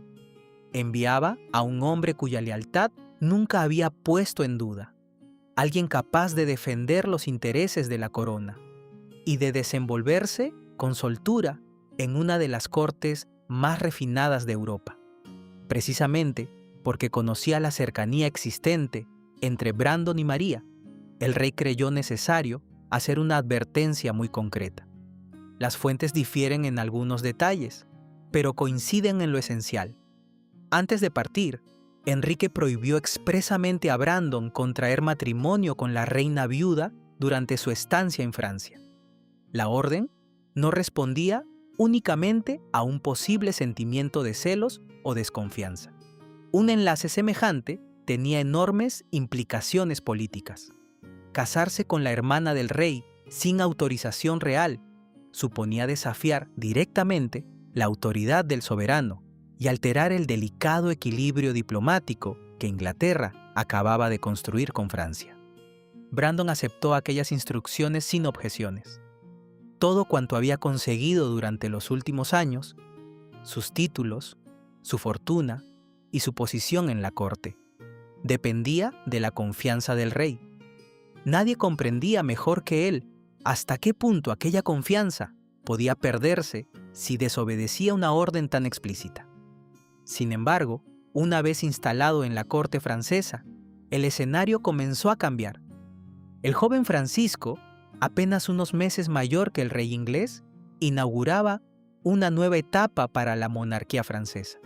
enviaba a un hombre cuya lealtad nunca había puesto en duda, alguien capaz de defender los intereses de la corona y de desenvolverse con soltura en una de las cortes más refinadas de Europa. Precisamente porque conocía la cercanía existente entre Brandon y María, el rey creyó necesario hacer una advertencia muy concreta. Las fuentes difieren en algunos detalles, pero coinciden en lo esencial. Antes de partir, Enrique prohibió expresamente a Brandon contraer matrimonio con la reina viuda durante su estancia en Francia. La orden no respondía únicamente a un posible sentimiento de celos o desconfianza. Un enlace semejante tenía enormes implicaciones políticas. Casarse con la hermana del rey sin autorización real suponía desafiar directamente la autoridad del soberano y alterar el delicado equilibrio diplomático que Inglaterra acababa de construir con Francia. Brandon aceptó aquellas instrucciones sin objeciones. Todo cuanto había conseguido durante los últimos años, sus títulos, su fortuna y su posición en la corte, dependía de la confianza del rey. Nadie comprendía mejor que él hasta qué punto aquella confianza podía perderse si desobedecía una orden tan explícita. Sin embargo, una vez instalado en la corte francesa, el escenario comenzó a cambiar. El joven Francisco, apenas unos meses mayor que el rey inglés, inauguraba una nueva etapa para la monarquía francesa.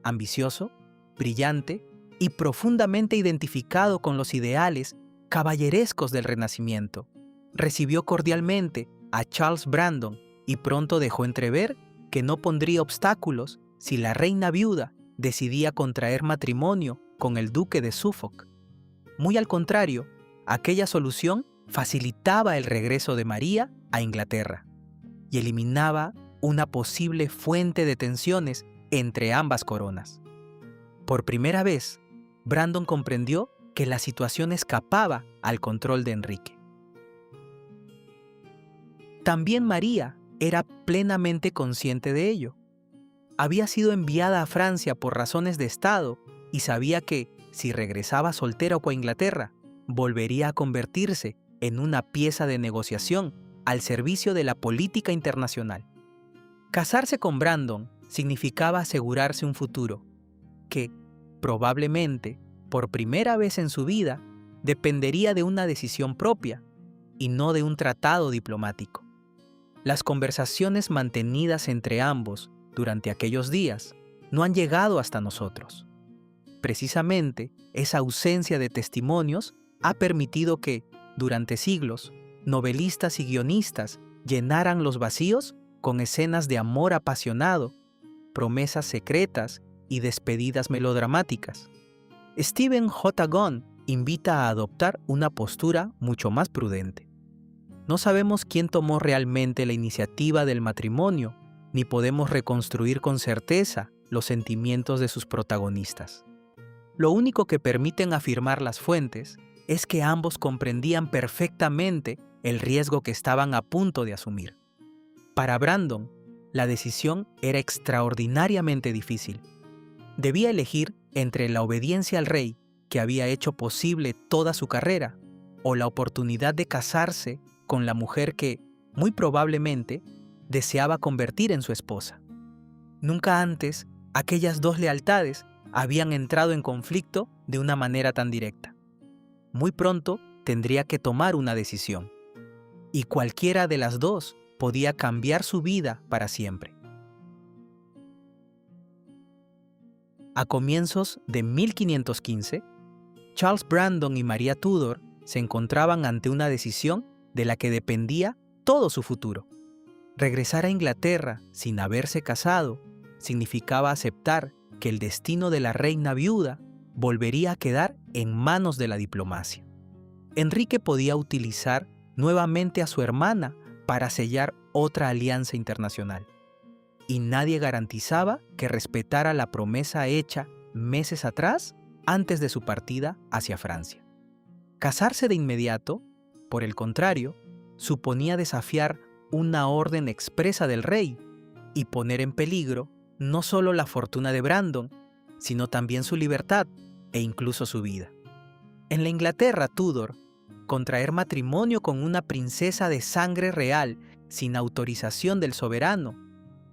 Ambicioso, brillante y profundamente identificado con los ideales caballerescos del Renacimiento, recibió cordialmente a Charles Brandon y pronto dejó entrever que no pondría obstáculos si la reina viuda decidía contraer matrimonio con el duque de Suffolk. Muy al contrario, aquella solución facilitaba el regreso de María a Inglaterra y eliminaba una posible fuente de tensiones entre ambas coronas. Por primera vez, Brandon comprendió que la situación escapaba al control de Enrique. También María era plenamente consciente de ello. Había sido enviada a Francia por razones de Estado y sabía que, si regresaba soltera a Inglaterra, volvería a convertirse en una pieza de negociación al servicio de la política internacional. Casarse con Brandon significaba asegurarse un futuro que, probablemente, por primera vez en su vida, dependería de una decisión propia y no de un tratado diplomático. Las conversaciones mantenidas entre ambos durante aquellos días no han llegado hasta nosotros. Precisamente, esa ausencia de testimonios ha permitido que, durante siglos, novelistas y guionistas llenaran los vacíos con escenas de amor apasionado, promesas secretas y despedidas melodramáticas. Stephen J. Gunn invita a adoptar una postura mucho más prudente. No sabemos quién tomó realmente la iniciativa del matrimonio, ni podemos reconstruir con certeza los sentimientos de sus protagonistas. Lo único que permiten afirmar las fuentes es que ambos comprendían perfectamente el riesgo que estaban a punto de asumir. Para Brandon, la decisión era extraordinariamente difícil. Debía elegir entre la obediencia al rey, que había hecho posible toda su carrera, o la oportunidad de casarse con la mujer que, muy probablemente, deseaba convertir en su esposa. Nunca antes aquellas dos lealtades habían entrado en conflicto de una manera tan directa. Muy pronto tendría que tomar una decisión, y cualquiera de las dos podía cambiar su vida para siempre. A comienzos de 1515, Charles Brandon y María Tudor se encontraban ante una decisión de la que dependía todo su futuro. Regresar a Inglaterra sin haberse casado significaba aceptar que el destino de la reina viuda volvería a quedar en manos de la diplomacia. Enrique podía utilizar nuevamente a su hermana para sellar otra alianza internacional, y nadie garantizaba que respetara la promesa hecha meses atrás antes de su partida hacia Francia. Casarse de inmediato, por el contrario, suponía desafiar una orden expresa del rey y poner en peligro no solo la fortuna de Brandon, sino también su libertad e incluso su vida. En la Inglaterra Tudor, contraer matrimonio con una princesa de sangre real sin autorización del soberano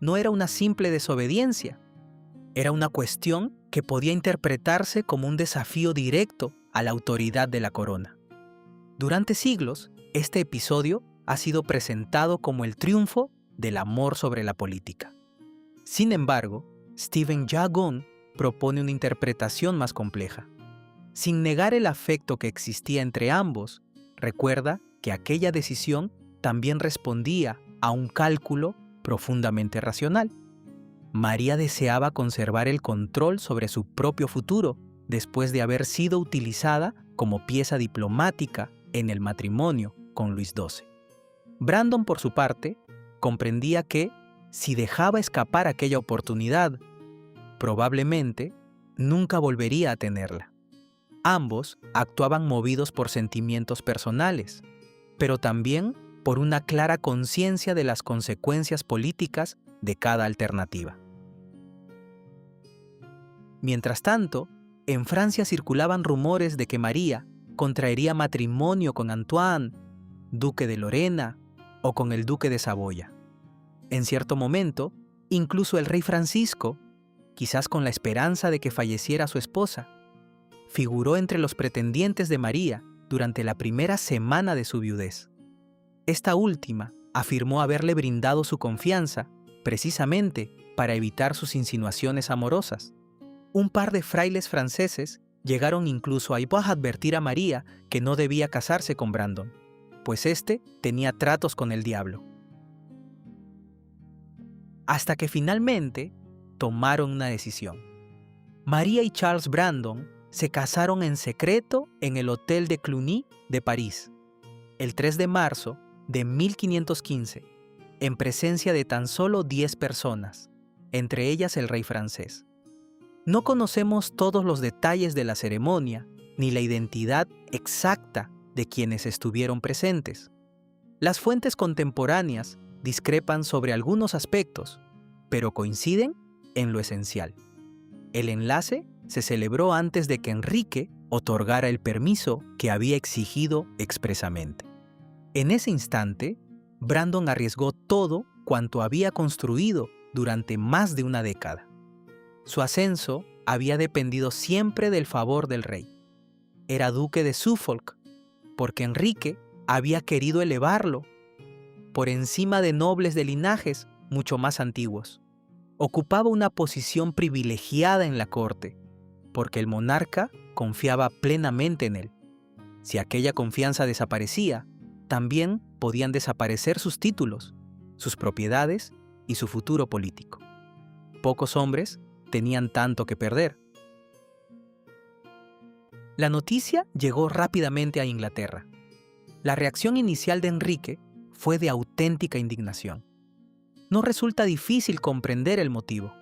no era una simple desobediencia, era una cuestión que podía interpretarse como un desafío directo a la autoridad de la corona. Durante siglos, este episodio ha sido presentado como el triunfo del amor sobre la política. Sin embargo, Stephen Jay Gould propone una interpretación más compleja. Sin negar el afecto que existía entre ambos, recuerda que aquella decisión también respondía a un cálculo profundamente racional. María deseaba conservar el control sobre su propio futuro después de haber sido utilizada como pieza diplomática en el matrimonio con Luis XII. Brandon, por su parte, comprendía que, si dejaba escapar aquella oportunidad, probablemente nunca volvería a tenerla. Ambos actuaban movidos por sentimientos personales, pero también por una clara conciencia de las consecuencias políticas de cada alternativa. Mientras tanto, en Francia circulaban rumores de que María contraería matrimonio con Antoine, duque de Lorena, o con el duque de Saboya. En cierto momento, incluso el rey Francisco, quizás con la esperanza de que falleciera su esposa, figuró entre los pretendientes de María durante la primera semana de su viudez. Esta última afirmó haberle brindado su confianza precisamente para evitar sus insinuaciones amorosas. Un par de frailes franceses llegaron incluso a advertir a María que no debía casarse con Brandon, pues éste tenía tratos con el diablo. Hasta que finalmente tomaron una decisión. María y Charles Brandon se casaron en secreto en el Hotel de Cluny de París, el 3 de marzo de 1515, en presencia de tan solo 10 personas, entre ellas el rey francés. No conocemos todos los detalles de la ceremonia, ni la identidad exacta de quienes estuvieron presentes. Las fuentes contemporáneas discrepan sobre algunos aspectos, pero coinciden en lo esencial. El enlace se celebró antes de que Enrique otorgara el permiso que había exigido expresamente. En ese instante, Brandon arriesgó todo cuanto había construido durante más de una década. Su ascenso había dependido siempre del favor del rey. Era duque de Suffolk, porque Enrique había querido elevarlo por encima de nobles de linajes mucho más antiguos. Ocupaba una posición privilegiada en la corte, porque el monarca confiaba plenamente en él. Si aquella confianza desaparecía, también podían desaparecer sus títulos, sus propiedades y su futuro político. Pocos hombres tenían tanto que perder. La noticia llegó rápidamente a Inglaterra. La reacción inicial de Enrique fue de auténtica indignación. No resulta difícil comprender el motivo.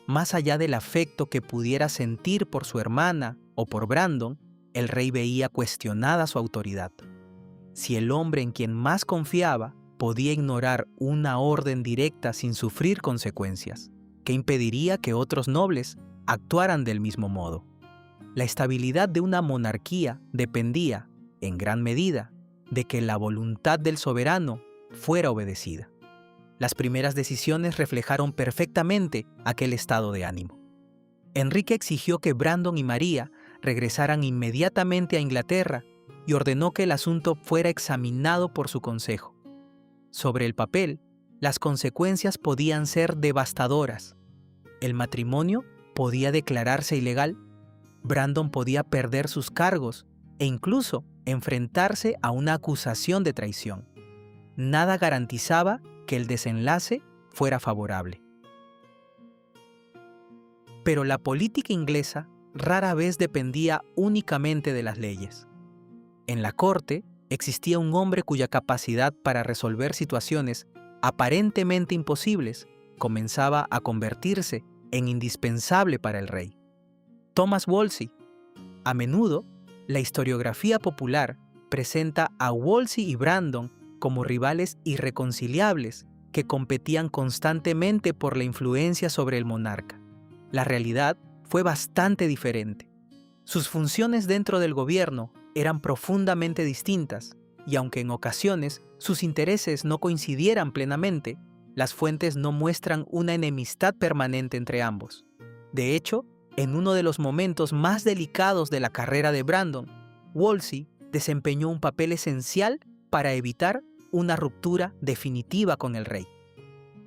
Más allá del afecto que pudiera sentir por su hermana o por Brandon, el rey veía cuestionada su autoridad. Si el hombre en quien más confiaba podía ignorar una orden directa sin sufrir consecuencias, ¿qué impediría que otros nobles actuaran del mismo modo? La estabilidad de una monarquía dependía, en gran medida, de que la voluntad del soberano fuera obedecida. Las primeras decisiones reflejaron perfectamente aquel estado de ánimo. Enrique exigió que Brandon y María regresaran inmediatamente a Inglaterra y ordenó que el asunto fuera examinado por su consejo. Sobre el papel, las consecuencias podían ser devastadoras. El matrimonio podía declararse ilegal, Brandon podía perder sus cargos e incluso enfrentarse a una acusación de traición. Nada garantizaba que el desenlace fuera favorable. Pero la política inglesa rara vez dependía únicamente de las leyes. En la corte existía un hombre cuya capacidad para resolver situaciones aparentemente imposibles comenzaba a convertirse en indispensable para el rey. Thomas Wolsey. A menudo, la historiografía popular presenta a Wolsey y Brandon como rivales irreconciliables que competían constantemente por la influencia sobre el monarca. La realidad fue bastante diferente. Sus funciones dentro del gobierno eran profundamente distintas, y aunque en ocasiones sus intereses no coincidieran plenamente, las fuentes no muestran una enemistad permanente entre ambos. De hecho, en uno de los momentos más delicados de la carrera de Brandon, Wolsey desempeñó un papel esencial para evitar una ruptura definitiva con el rey.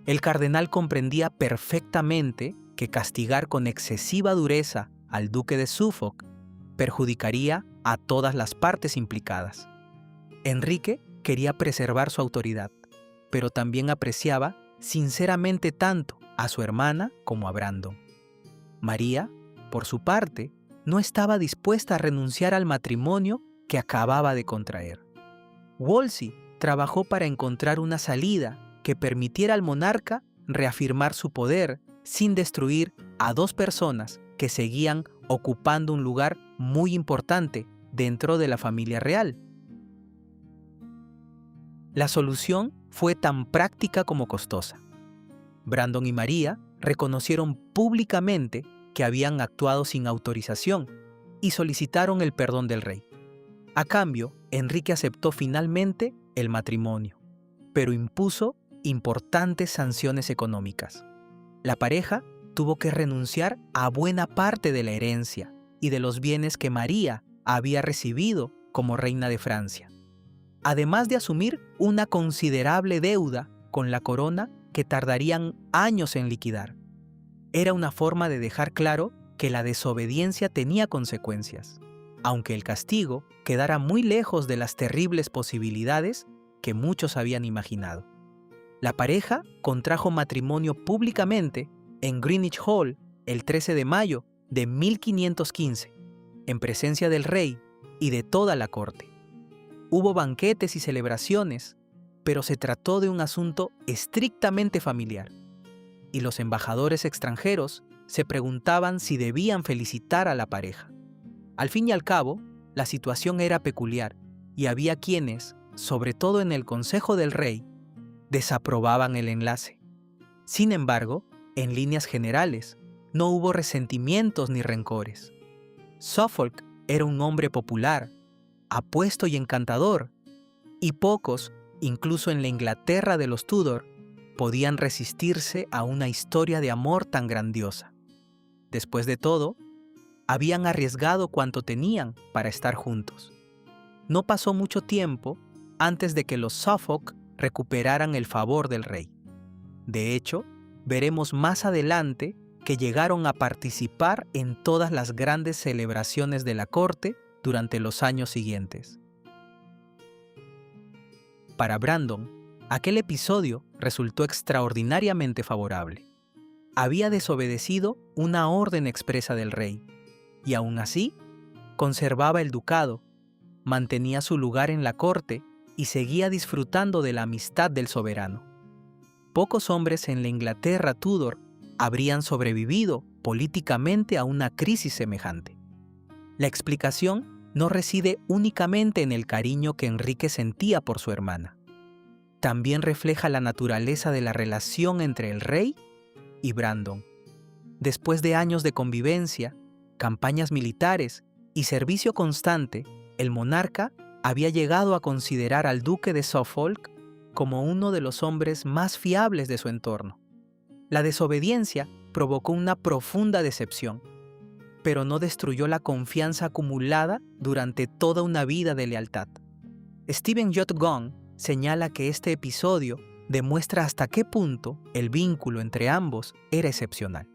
El cardenal comprendía perfectamente que castigar con excesiva dureza al duque de Suffolk perjudicaría a todas las partes implicadas. Enrique quería preservar su autoridad, pero también apreciaba sinceramente tanto a su hermana como a Brandon. María, por su parte, no estaba dispuesta a renunciar al matrimonio que acababa de contraer. Wolsey trabajó para encontrar una salida que permitiera al monarca reafirmar su poder sin destruir a dos personas que seguían ocupando un lugar muy importante dentro de la familia real. La solución fue tan práctica como costosa. Brandon y María reconocieron públicamente que habían actuado sin autorización y solicitaron el perdón del rey. A cambio, Enrique aceptó finalmente el matrimonio, pero impuso importantes sanciones económicas. La pareja tuvo que renunciar a buena parte de la herencia y de los bienes que María había recibido como reina de Francia, además de asumir una considerable deuda con la corona que tardarían años en liquidar. Era una forma de dejar claro que la desobediencia tenía consecuencias, aunque el castigo quedara muy lejos de las terribles posibilidades que muchos habían imaginado. La pareja contrajo matrimonio públicamente en Greenwich Hall el 13 de mayo de 1515, en presencia del rey y de toda la corte. Hubo banquetes y celebraciones, pero se trató de un asunto estrictamente familiar, y los embajadores extranjeros se preguntaban si debían felicitar a la pareja. Al fin y al cabo, la situación era peculiar, y había quienes, sobre todo en el Consejo del Rey, desaprobaban el enlace. Sin embargo, en líneas generales, no hubo resentimientos ni rencores. Suffolk era un hombre popular, apuesto y encantador, y pocos, incluso en la Inglaterra de los Tudor, podían resistirse a una historia de amor tan grandiosa. Después de todo, habían arriesgado cuanto tenían para estar juntos. No pasó mucho tiempo antes de que los Suffolk recuperaran el favor del rey. De hecho, veremos más adelante que llegaron a participar en todas las grandes celebraciones de la corte durante los años siguientes. Para Brandon, aquel episodio resultó extraordinariamente favorable. Había desobedecido una orden expresa del rey, y aún así, conservaba el ducado, mantenía su lugar en la corte y seguía disfrutando de la amistad del soberano. Pocos hombres en la Inglaterra Tudor habrían sobrevivido políticamente a una crisis semejante. La explicación no reside únicamente en el cariño que Enrique sentía por su hermana. También refleja la naturaleza de la relación entre el rey y Brandon. Después de años de convivencia, campañas militares y servicio constante, el monarca había llegado a considerar al duque de Suffolk como uno de los hombres más fiables de su entorno. La desobediencia provocó una profunda decepción, pero no destruyó la confianza acumulada durante toda una vida de lealtad. Stephen J. Gunn señala que este episodio demuestra hasta qué punto el vínculo entre ambos era excepcional.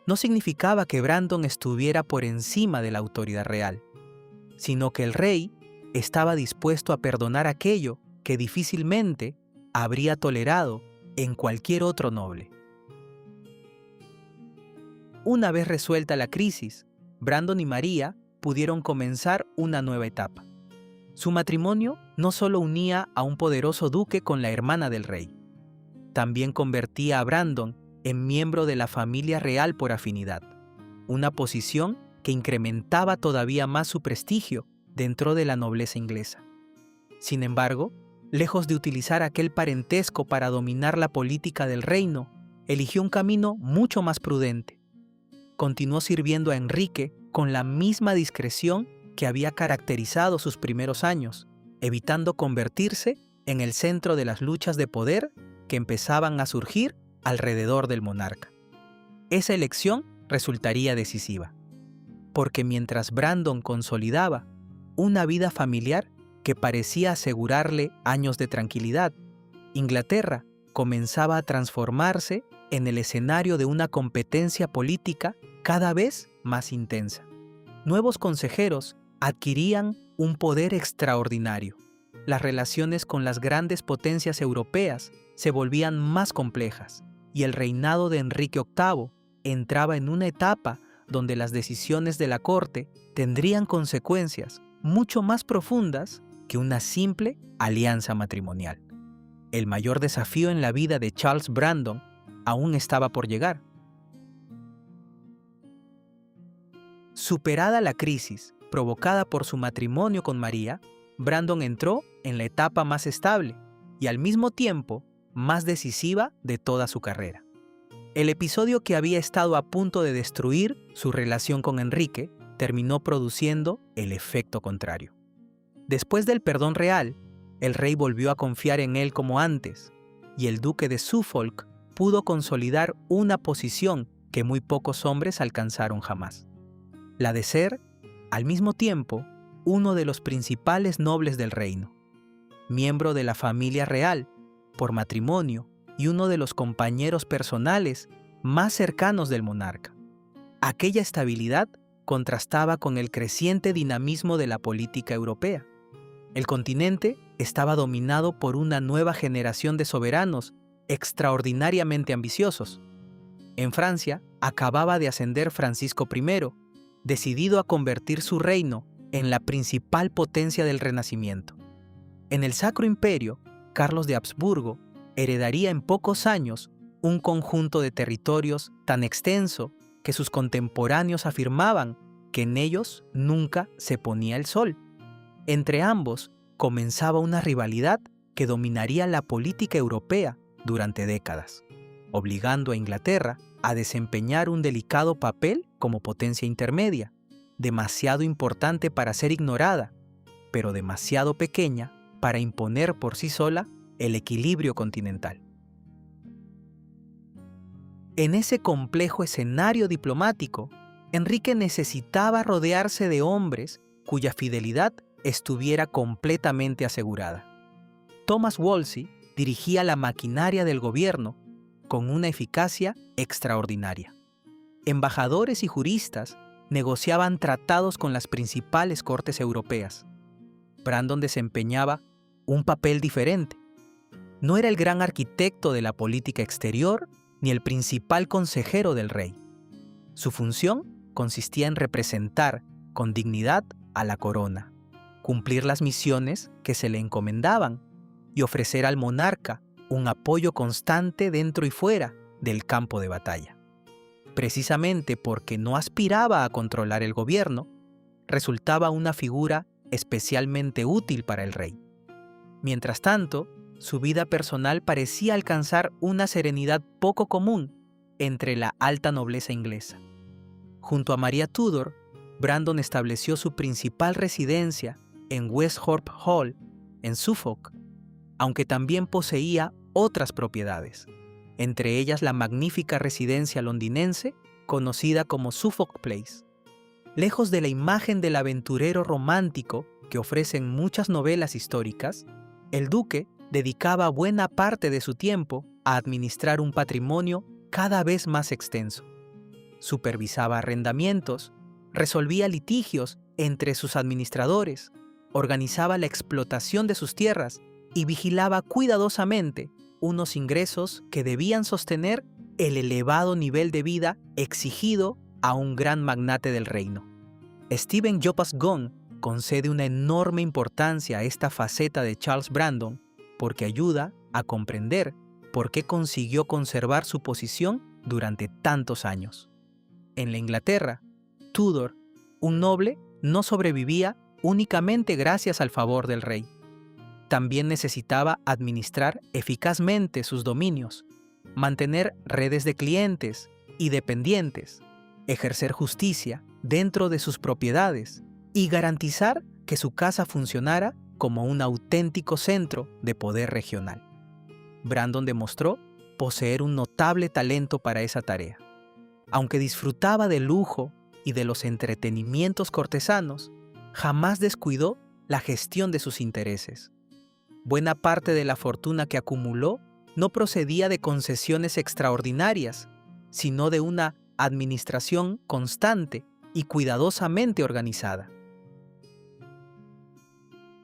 No significaba que Brandon estuviera por encima de la autoridad real, sino que el rey estaba dispuesto a perdonar aquello que difícilmente habría tolerado en cualquier otro noble. Una vez resuelta la crisis, Brandon y María pudieron comenzar una nueva etapa. Su matrimonio no solo unía a un poderoso duque con la hermana del rey, también convertía a Brandon en miembro de la familia real por afinidad, una posición que incrementaba todavía más su prestigio dentro de la nobleza inglesa. Sin embargo, lejos de utilizar aquel parentesco para dominar la política del reino, eligió un camino mucho más prudente. Continuó sirviendo a Enrique con la misma discreción que había caracterizado sus primeros años, evitando convertirse en el centro de las luchas de poder que empezaban a surgir alrededor del monarca. Esa elección resultaría decisiva, porque mientras Brandon consolidaba una vida familiar que parecía asegurarle años de tranquilidad, Inglaterra comenzaba a transformarse en el escenario de una competencia política cada vez más intensa. Nuevos consejeros adquirían un poder extraordinario. Las relaciones con las grandes potencias europeas se volvían más complejas y el reinado de Enrique VIII entraba en una etapa donde las decisiones de la corte tendrían consecuencias mucho más profundas que una simple alianza matrimonial. El mayor desafío en la vida de Charles Brandon aún estaba por llegar. Superada la crisis provocada por su matrimonio con María, Brandon entró en la etapa más estable y al mismo tiempo más decisiva de toda su carrera. El episodio que había estado a punto de destruir su relación con Enrique terminó produciendo el efecto contrario. Después del perdón real, el rey volvió a confiar en él como antes, y el duque de Suffolk pudo consolidar una posición que muy pocos hombres alcanzaron jamás: la de ser, al mismo tiempo, uno de los principales nobles del reino, miembro de la familia real por matrimonio y uno de los compañeros personales más cercanos del monarca. Aquella estabilidad contrastaba con el creciente dinamismo de la política europea. El continente estaba dominado por una nueva generación de soberanos extraordinariamente ambiciosos. En Francia acababa de ascender Francisco I, decidido a convertir su reino en la principal potencia del Renacimiento. En el Sacro Imperio, Carlos de Habsburgo heredaría en pocos años un conjunto de territorios tan extenso que sus contemporáneos afirmaban que en ellos nunca se ponía el sol. Entre ambos comenzaba una rivalidad que dominaría la política europea durante décadas, obligando a Inglaterra a desempeñar un delicado papel como potencia intermedia, demasiado importante para ser ignorada, pero demasiado pequeña para imponer por sí sola el equilibrio continental. En ese complejo escenario diplomático, Enrique necesitaba rodearse de hombres cuya fidelidad estuviera completamente asegurada. Thomas Wolsey dirigía la maquinaria del gobierno con una eficacia extraordinaria. Embajadores y juristas negociaban tratados con las principales cortes europeas. Brandon desempeñaba un papel diferente. No era el gran arquitecto de la política exterior ni el principal consejero del rey. Su función consistía en representar con dignidad a la corona, cumplir las misiones que se le encomendaban y ofrecer al monarca un apoyo constante dentro y fuera del campo de batalla. Precisamente porque no aspiraba a controlar el gobierno, resultaba una figura especialmente útil para el rey. Mientras tanto, su vida personal parecía alcanzar una serenidad poco común entre la alta nobleza inglesa. Junto a María Tudor, Brandon estableció su principal residencia en Westhorpe Hall, en Suffolk, aunque también poseía otras propiedades, entre ellas la magnífica residencia londinense conocida como Suffolk Place. Lejos de la imagen del aventurero romántico que ofrecen muchas novelas históricas, el duque dedicaba buena parte de su tiempo a administrar un patrimonio cada vez más extenso. Supervisaba arrendamientos, resolvía litigios entre sus administradores, organizaba la explotación de sus tierras y vigilaba cuidadosamente unos ingresos que debían sostener el elevado nivel de vida exigido a un gran magnate del reino. Stephen Jopas Gunn concede una enorme importancia a esta faceta de Charles Brandon porque ayuda a comprender por qué consiguió conservar su posición durante tantos años. En la Inglaterra, Tudor, un noble, no sobrevivía únicamente gracias al favor del rey. También necesitaba administrar eficazmente sus dominios, mantener redes de clientes y dependientes, ejercer justicia dentro de sus propiedades y garantizar que su casa funcionara como un auténtico centro de poder regional. Brandon demostró poseer un notable talento para esa tarea. Aunque disfrutaba del lujo y de los entretenimientos cortesanos, jamás descuidó la gestión de sus intereses. Buena parte de la fortuna que acumuló no procedía de concesiones extraordinarias, sino de una administración constante y cuidadosamente organizada.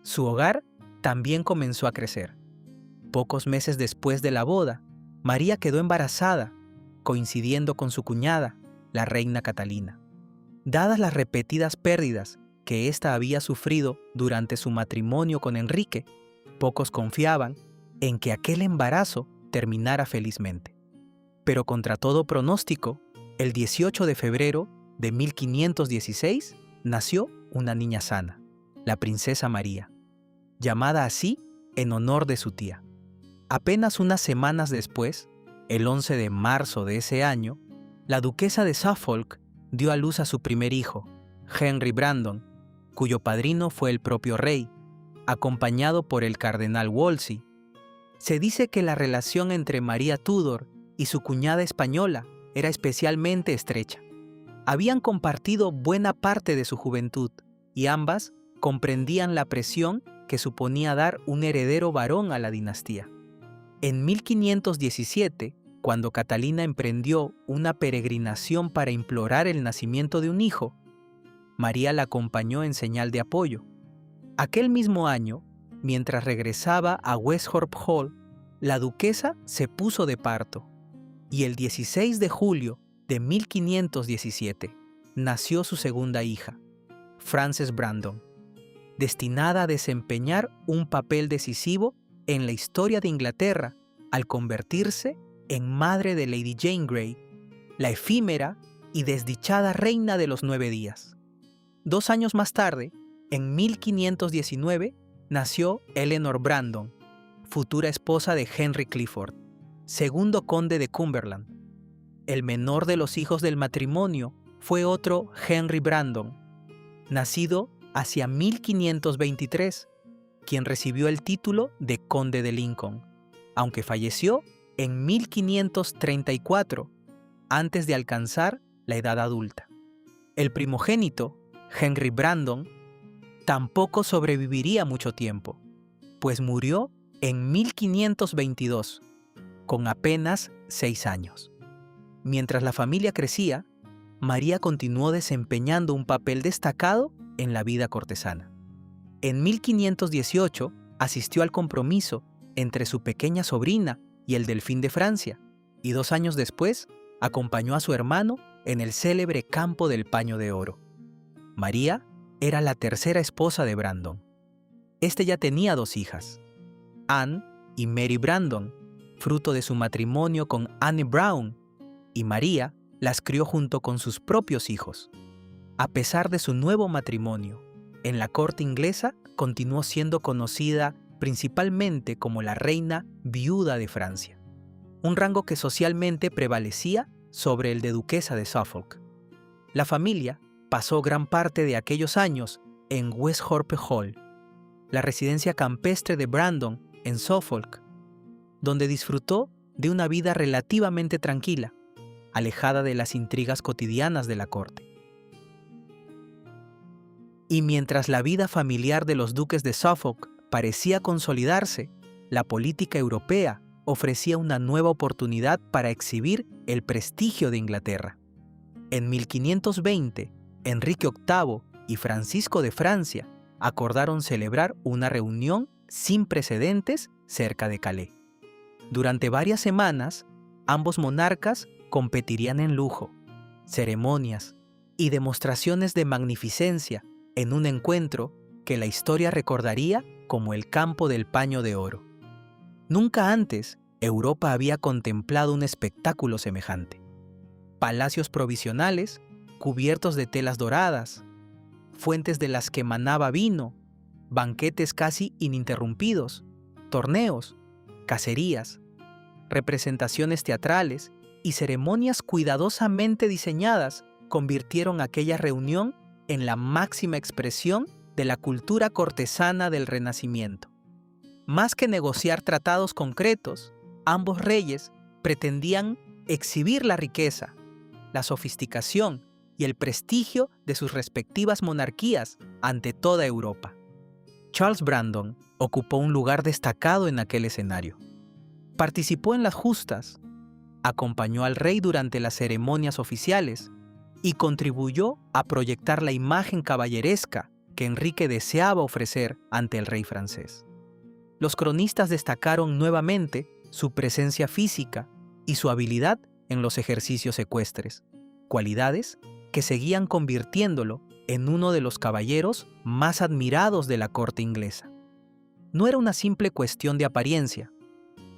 Su hogar también comenzó a crecer. Pocos meses después de la boda, María quedó embarazada, coincidiendo con su cuñada, la reina Catalina. Dadas las repetidas pérdidas que ésta había sufrido durante su matrimonio con Enrique, pocos confiaban en que aquel embarazo terminara felizmente. Pero contra todo pronóstico, el 18 de febrero de 1516 nació una niña sana, la princesa María, llamada así en honor de su tía. Apenas unas semanas después, el 11 de marzo de ese año, la duquesa de Suffolk dio a luz a su primer hijo, Henry Brandon, cuyo padrino fue el propio rey, acompañado por el cardenal Wolsey. Se dice que la relación entre María Tudor y su cuñada española era especialmente estrecha. Habían compartido buena parte de su juventud y ambas comprendían la presión que suponía dar un heredero varón a la dinastía. En 1517, cuando Catalina emprendió una peregrinación para implorar el nacimiento de un hijo, María la acompañó en señal de apoyo. Aquel mismo año, mientras regresaba a Westhorpe Hall, la duquesa se puso de parto y el 16 de julio de 1517 nació su segunda hija, Frances Brandon, destinada a desempeñar un papel decisivo en la historia de Inglaterra al convertirse en madre de Lady Jane Grey, la efímera y desdichada reina de los 9 días. 2 años más tarde, en 1519, nació Eleanor Brandon, futura esposa de Henry Clifford, segundo conde de Cumberland. El menor de los hijos del matrimonio fue otro Henry Brandon, nacido hacia 1523, quien recibió el título de conde de Lincoln, aunque falleció en 1534, antes de alcanzar la edad adulta. El primogénito, Henry Brandon, tampoco sobreviviría mucho tiempo, pues murió en 1522, con apenas 6 años. Mientras la familia crecía, María continuó desempeñando un papel destacado en la vida cortesana. En 1518 asistió al compromiso entre su pequeña sobrina y el delfín de Francia, y 2 años después acompañó a su hermano en el célebre campo del paño de oro. María era la tercera esposa de Brandon. Este ya tenía 2 hijas, Anne y Mary Brandon, fruto de su matrimonio con Anne Brown, y María las crió junto con sus propios hijos. A pesar de su nuevo matrimonio, en la corte inglesa continuó siendo conocida principalmente como la reina viuda de Francia, un rango que socialmente prevalecía sobre el de duquesa de Suffolk. La familia pasó gran parte de aquellos años en Westhorpe Hall, la residencia campestre de Brandon en Suffolk, donde disfrutó de una vida relativamente tranquila, alejada de las intrigas cotidianas de la corte. Y mientras la vida familiar de los duques de Suffolk parecía consolidarse, la política europea ofrecía una nueva oportunidad para exhibir el prestigio de Inglaterra. En 1520, Enrique VIII y Francisco de Francia acordaron celebrar una reunión sin precedentes cerca de Calais. Durante varias semanas, ambos monarcas competirían en lujo, ceremonias y demostraciones de magnificencia en un encuentro que la historia recordaría como el campo del paño de oro. Nunca antes Europa había contemplado un espectáculo semejante. Palacios provisionales, cubiertos de telas doradas, fuentes de las que emanaba vino, banquetes casi ininterrumpidos, torneos, cacerías, representaciones teatrales y ceremonias cuidadosamente diseñadas convirtieron aquella reunión en la máxima expresión de la cultura cortesana del Renacimiento. Más que negociar tratados concretos, ambos reyes pretendían exhibir la riqueza, la sofisticación y el prestigio de sus respectivas monarquías ante toda Europa. Charles Brandon ocupó un lugar destacado en aquel escenario. Participó en las justas, acompañó al rey durante las ceremonias oficiales y contribuyó a proyectar la imagen caballeresca que Enrique deseaba ofrecer ante el rey francés. Los cronistas destacaron nuevamente su presencia física y su habilidad en los ejercicios ecuestres, cualidades que seguían convirtiéndolo en uno de los caballeros más admirados de la corte inglesa. No era una simple cuestión de apariencia.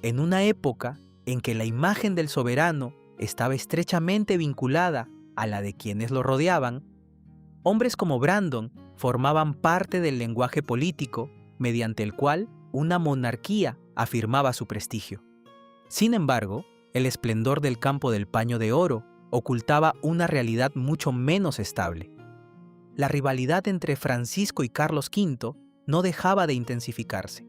En una época en que la imagen del soberano estaba estrechamente vinculada a la de quienes lo rodeaban, hombres como Brandon formaban parte del lenguaje político mediante el cual una monarquía afirmaba su prestigio. Sin embargo, el esplendor del campo del paño de oro ocultaba una realidad mucho menos estable. La rivalidad entre Francisco y Carlos V no dejaba de intensificarse.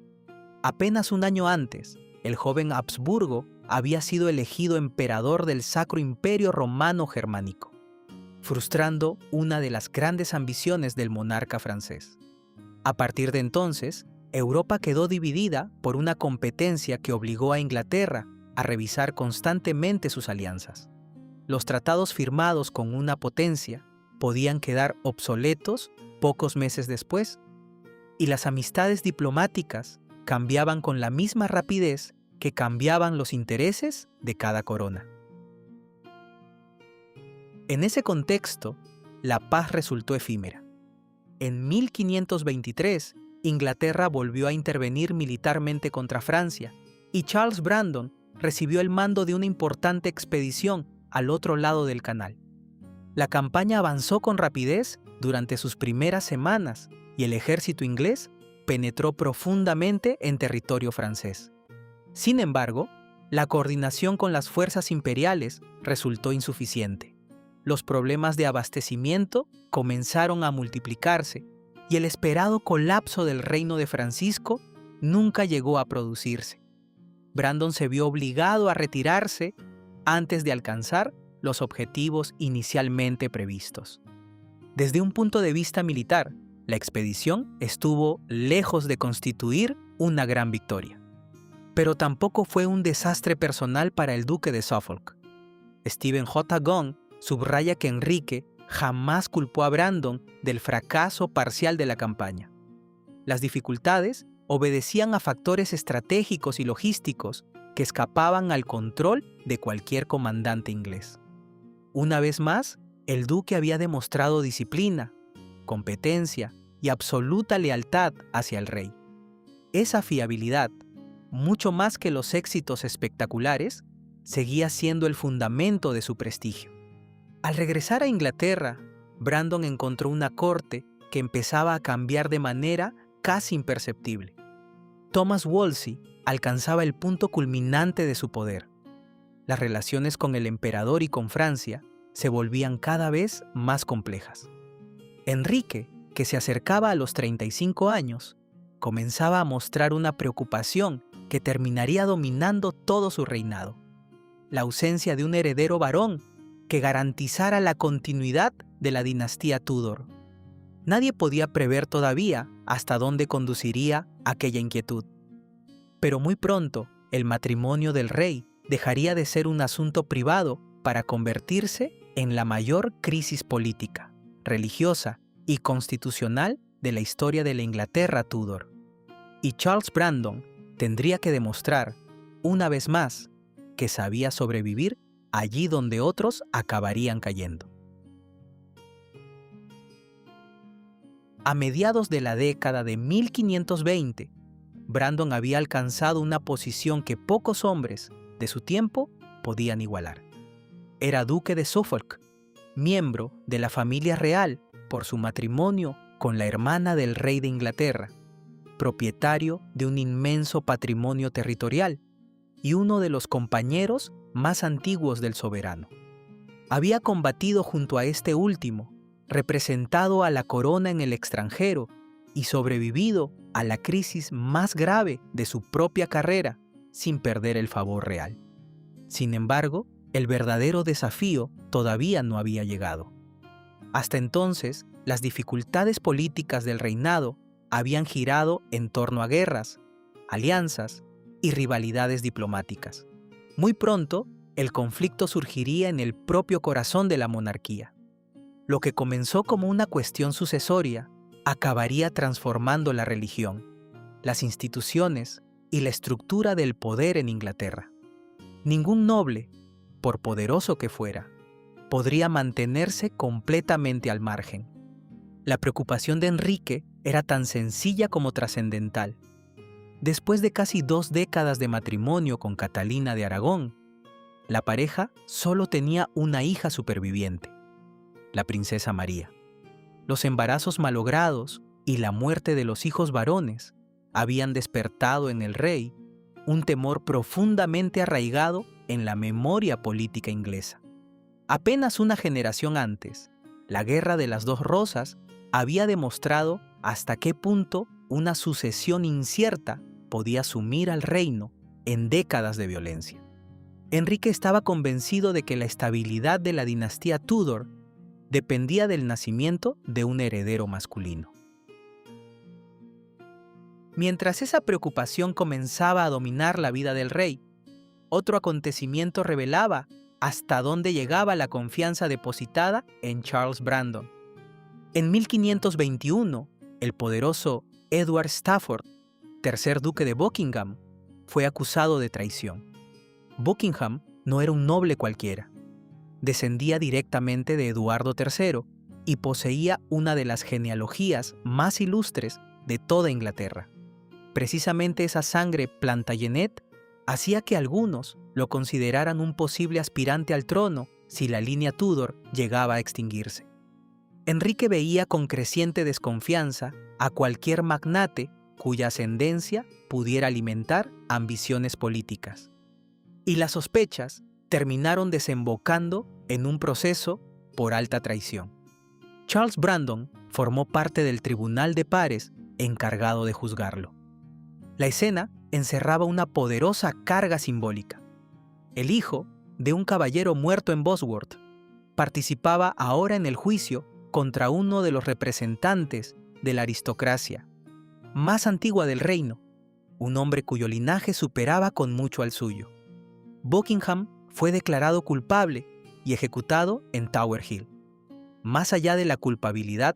Apenas un año antes, el joven Habsburgo había sido elegido emperador del Sacro Imperio Romano Germánico, frustrando una de las grandes ambiciones del monarca francés. A partir de entonces, Europa quedó dividida por una competencia que obligó a Inglaterra a revisar constantemente sus alianzas. Los tratados firmados con una potencia podían quedar obsoletos pocos meses después, y las amistades diplomáticas cambiaban con la misma rapidez que cambiaban los intereses de cada corona. En ese contexto, la paz resultó efímera. En 1523, Inglaterra volvió a intervenir militarmente contra Francia y Charles Brandon recibió el mando de una importante expedición al otro lado del canal. La campaña avanzó con rapidez durante sus primeras semanas y el ejército inglés penetró profundamente en territorio francés. Sin embargo, la coordinación con las fuerzas imperiales resultó insuficiente. Los problemas de abastecimiento comenzaron a multiplicarse y el esperado colapso del reino de Francisco nunca llegó a producirse. Brandon se vio obligado a retirarse antes de alcanzar los objetivos inicialmente previstos. Desde un punto de vista militar, la expedición estuvo lejos de constituir una gran victoria. Pero tampoco fue un desastre personal para el duque de Suffolk. Stephen J. Gunn subraya que Enrique jamás culpó a Brandon del fracaso parcial de la campaña. Las dificultades obedecían a factores estratégicos y logísticos que escapaban al control de cualquier comandante inglés. Una vez más, el duque había demostrado disciplina, competencia y absoluta lealtad hacia el rey. Esa fiabilidad, mucho más que los éxitos espectaculares, seguía siendo el fundamento de su prestigio. Al regresar a Inglaterra, Brandon encontró una corte que empezaba a cambiar de manera casi imperceptible. Thomas Wolsey alcanzaba el punto culminante de su poder. Las relaciones con el emperador y con Francia se volvían cada vez más complejas. Enrique, que se acercaba a los 35 años, comenzaba a mostrar una preocupación que terminaría dominando todo su reinado: la ausencia de un heredero varón que garantizara la continuidad de la dinastía Tudor. Nadie podía prever todavía hasta dónde conduciría aquella inquietud. Pero muy pronto, el matrimonio del rey dejaría de ser un asunto privado para convertirse en la mayor crisis política, religiosa y constitucional de la historia de la Inglaterra Tudor. Y Charles Brandon tendría que demostrar, una vez más, que sabía sobrevivir allí donde otros acabarían cayendo. A mediados de la década de 1520, Brandon había alcanzado una posición que pocos hombres de su tiempo podían igualar. Era duque de Suffolk, miembro de la familia real por su matrimonio con la hermana del rey de Inglaterra, propietario de un inmenso patrimonio territorial y uno de los compañeros más antiguos del soberano. Había combatido junto a este último, representado a la corona en el extranjero y sobrevivido a la crisis más grave de su propia carrera sin perder el favor real. Sin embargo, el verdadero desafío todavía no había llegado. Hasta entonces, las dificultades políticas del reinado habían girado en torno a guerras, alianzas y rivalidades diplomáticas. Muy pronto, el conflicto surgiría en el propio corazón de la monarquía. Lo que comenzó como una cuestión sucesoria acabaría transformando la religión, las instituciones y la estructura del poder en Inglaterra. Ningún noble, por poderoso que fuera, podría mantenerse completamente al margen. La preocupación de Enrique era tan sencilla como trascendental. Después de casi 2 décadas de matrimonio con Catalina de Aragón, la pareja solo tenía una hija superviviente, la princesa María. Los embarazos malogrados y la muerte de los hijos varones habían despertado en el rey un temor profundamente arraigado en la memoria política inglesa. Apenas una generación antes, la Guerra de las Dos Rosas había demostrado hasta qué punto una sucesión incierta podía sumir al reino en décadas de violencia. Enrique estaba convencido de que la estabilidad de la dinastía Tudor dependía del nacimiento de un heredero masculino. Mientras esa preocupación comenzaba a dominar la vida del rey, otro acontecimiento revelaba hasta dónde llegaba la confianza depositada en Charles Brandon. En 1521, el poderoso Edward Stafford, tercer duque de Buckingham, fue acusado de traición. Buckingham no era un noble cualquiera. Descendía directamente de Eduardo III y poseía una de las genealogías más ilustres de toda Inglaterra. Precisamente esa sangre Plantagenet hacía que algunos lo consideraran un posible aspirante al trono si la línea Tudor llegaba a extinguirse. Enrique veía con creciente desconfianza a cualquier magnate cuya ascendencia pudiera alimentar ambiciones políticas. Y las sospechas terminaron desembocando en un proceso por alta traición. Charles Brandon formó parte del tribunal de pares encargado de juzgarlo. La escena encerraba una poderosa carga simbólica. El hijo de un caballero muerto en Bosworth participaba ahora en el juicio contra uno de los representantes de la aristocracia más antigua del reino, un hombre cuyo linaje superaba con mucho al suyo. Buckingham fue declarado culpable y ejecutado en Tower Hill. Más allá de la culpabilidad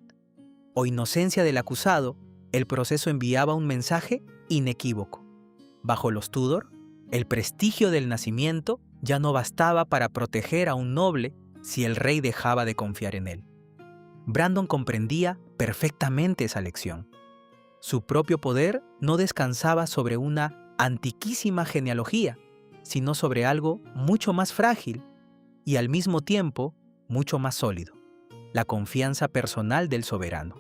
o inocencia del acusado, el proceso enviaba un mensaje inequívoco. Bajo los Tudor, el prestigio del nacimiento ya no bastaba para proteger a un noble si el rey dejaba de confiar en él. Brandon comprendía perfectamente esa lección. Su propio poder no descansaba sobre una antiquísima genealogía, sino sobre algo mucho más frágil y al mismo tiempo mucho más sólido: la confianza personal del soberano.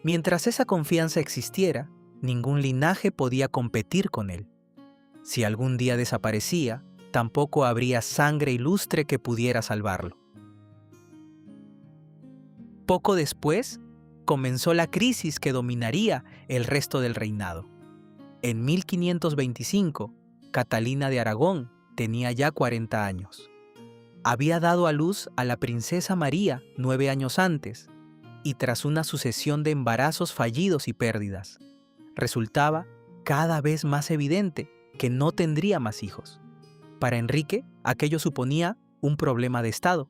Mientras esa confianza existiera, ningún linaje podía competir con él. Si algún día desaparecía, tampoco habría sangre ilustre que pudiera salvarlo. Poco después, comenzó la crisis que dominaría el resto del reinado. En 1525, Catalina de Aragón tenía ya 40 años. Había dado a luz a la princesa María 9 años antes, y tras una sucesión de embarazos fallidos y pérdidas, resultaba cada vez más evidente que no tendría más hijos. Para Enrique, aquello suponía un problema de Estado.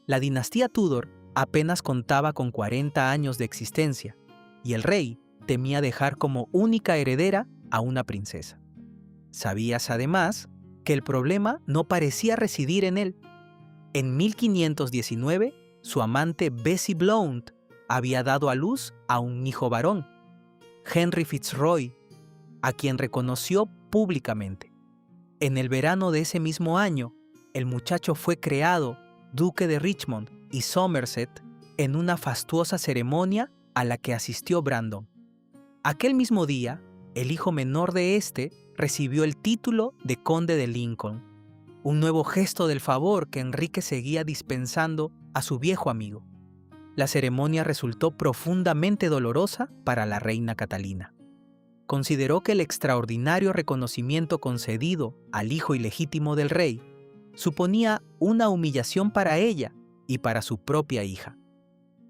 La dinastía Tudor apenas contaba con 40 años de existencia, y el rey temía dejar como única heredera a una princesa. Sabías además que el problema no parecía residir en él. En 1519, su amante Bessie Blount había dado a luz a un hijo varón, Henry Fitzroy, a quien reconoció públicamente. En el verano de ese mismo año, el muchacho fue creado duque de Richmond y Somerset en una fastuosa ceremonia a la que asistió Brandon. Aquel mismo día, el hijo menor de este recibió el título de conde de Lincoln, un nuevo gesto del favor que Enrique seguía dispensando a su viejo amigo. La ceremonia resultó profundamente dolorosa para la reina Catalina. Consideró que el extraordinario reconocimiento concedido al hijo ilegítimo del rey suponía una humillación para ella y para su propia hija.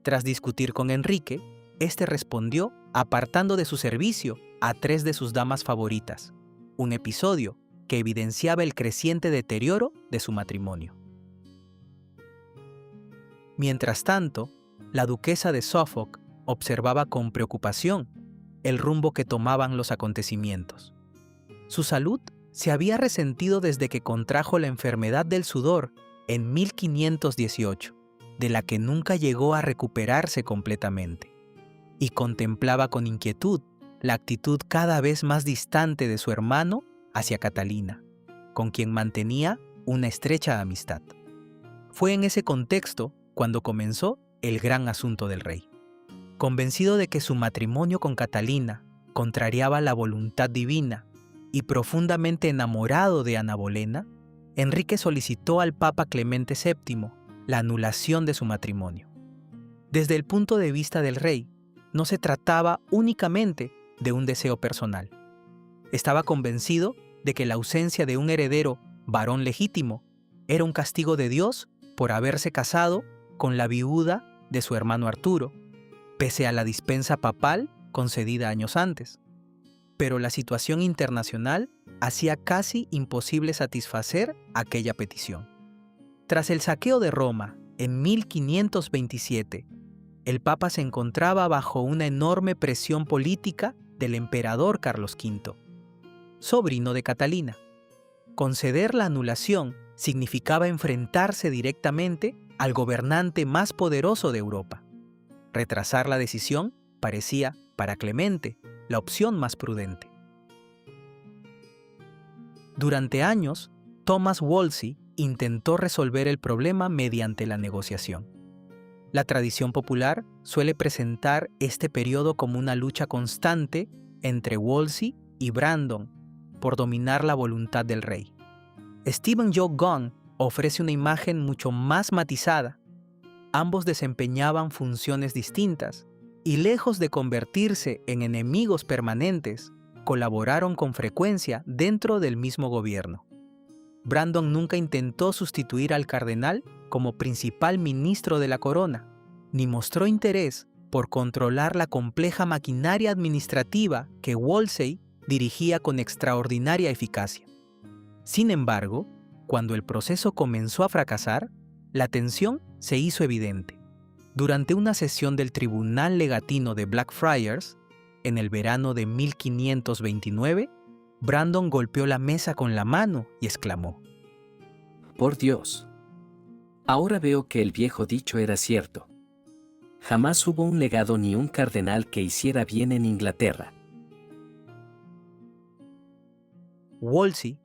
Tras discutir con Enrique, este respondió apartando de su servicio a 3 de sus damas favoritas, un episodio que evidenciaba el creciente deterioro de su matrimonio. Mientras tanto, la duquesa de Suffolk observaba con preocupación el rumbo que tomaban los acontecimientos. Su salud se había resentido desde que contrajo la enfermedad del sudor en 1518, de la que nunca llegó a recuperarse completamente, y contemplaba con inquietud la actitud cada vez más distante de su hermano hacia Catalina, con quien mantenía una estrecha amistad. Fue en ese contexto cuando comenzó el gran asunto del rey. Convencido de que su matrimonio con Catalina contrariaba la voluntad divina y profundamente enamorado de Ana Bolena, Enrique solicitó al Papa Clemente VII la anulación de su matrimonio. Desde el punto de vista del rey, no se trataba únicamente de un deseo personal. Estaba convencido de que la ausencia de un heredero varón legítimo era un castigo de Dios por haberse casado con la viuda de su hermano Arturo, pese a la dispensa papal concedida años antes. Pero la situación internacional hacía casi imposible satisfacer aquella petición. Tras el saqueo de Roma en 1527, el Papa se encontraba bajo una enorme presión política del emperador Carlos V, sobrino de Catalina. Conceder la anulación significaba enfrentarse directamente al gobernante más poderoso de Europa. Retrasar la decisión parecía, para Clemente, la opción más prudente. Durante años, Thomas Wolsey intentó resolver el problema mediante la negociación. La tradición popular suele presentar este periodo como una lucha constante entre Wolsey y Brandon por dominar la voluntad del rey. Stephen Jay Gould ofrece una imagen mucho más matizada. Ambos desempeñaban funciones distintas y, lejos de convertirse en enemigos permanentes, colaboraron con frecuencia dentro del mismo gobierno. Brandon nunca intentó sustituir al cardenal como principal ministro de la corona, ni mostró interés por controlar la compleja maquinaria administrativa que Wolsey dirigía con extraordinaria eficacia. Sin embargo, cuando el proceso comenzó a fracasar, la tensión se hizo evidente. Durante una sesión del Tribunal Legatino de Blackfriars, en el verano de 1529, Brandon golpeó la mesa con la mano y exclamó: «Por Dios. Ahora veo que el viejo dicho era cierto. Jamás hubo un legado ni un cardenal que hiciera bien en Inglaterra». Wolsey,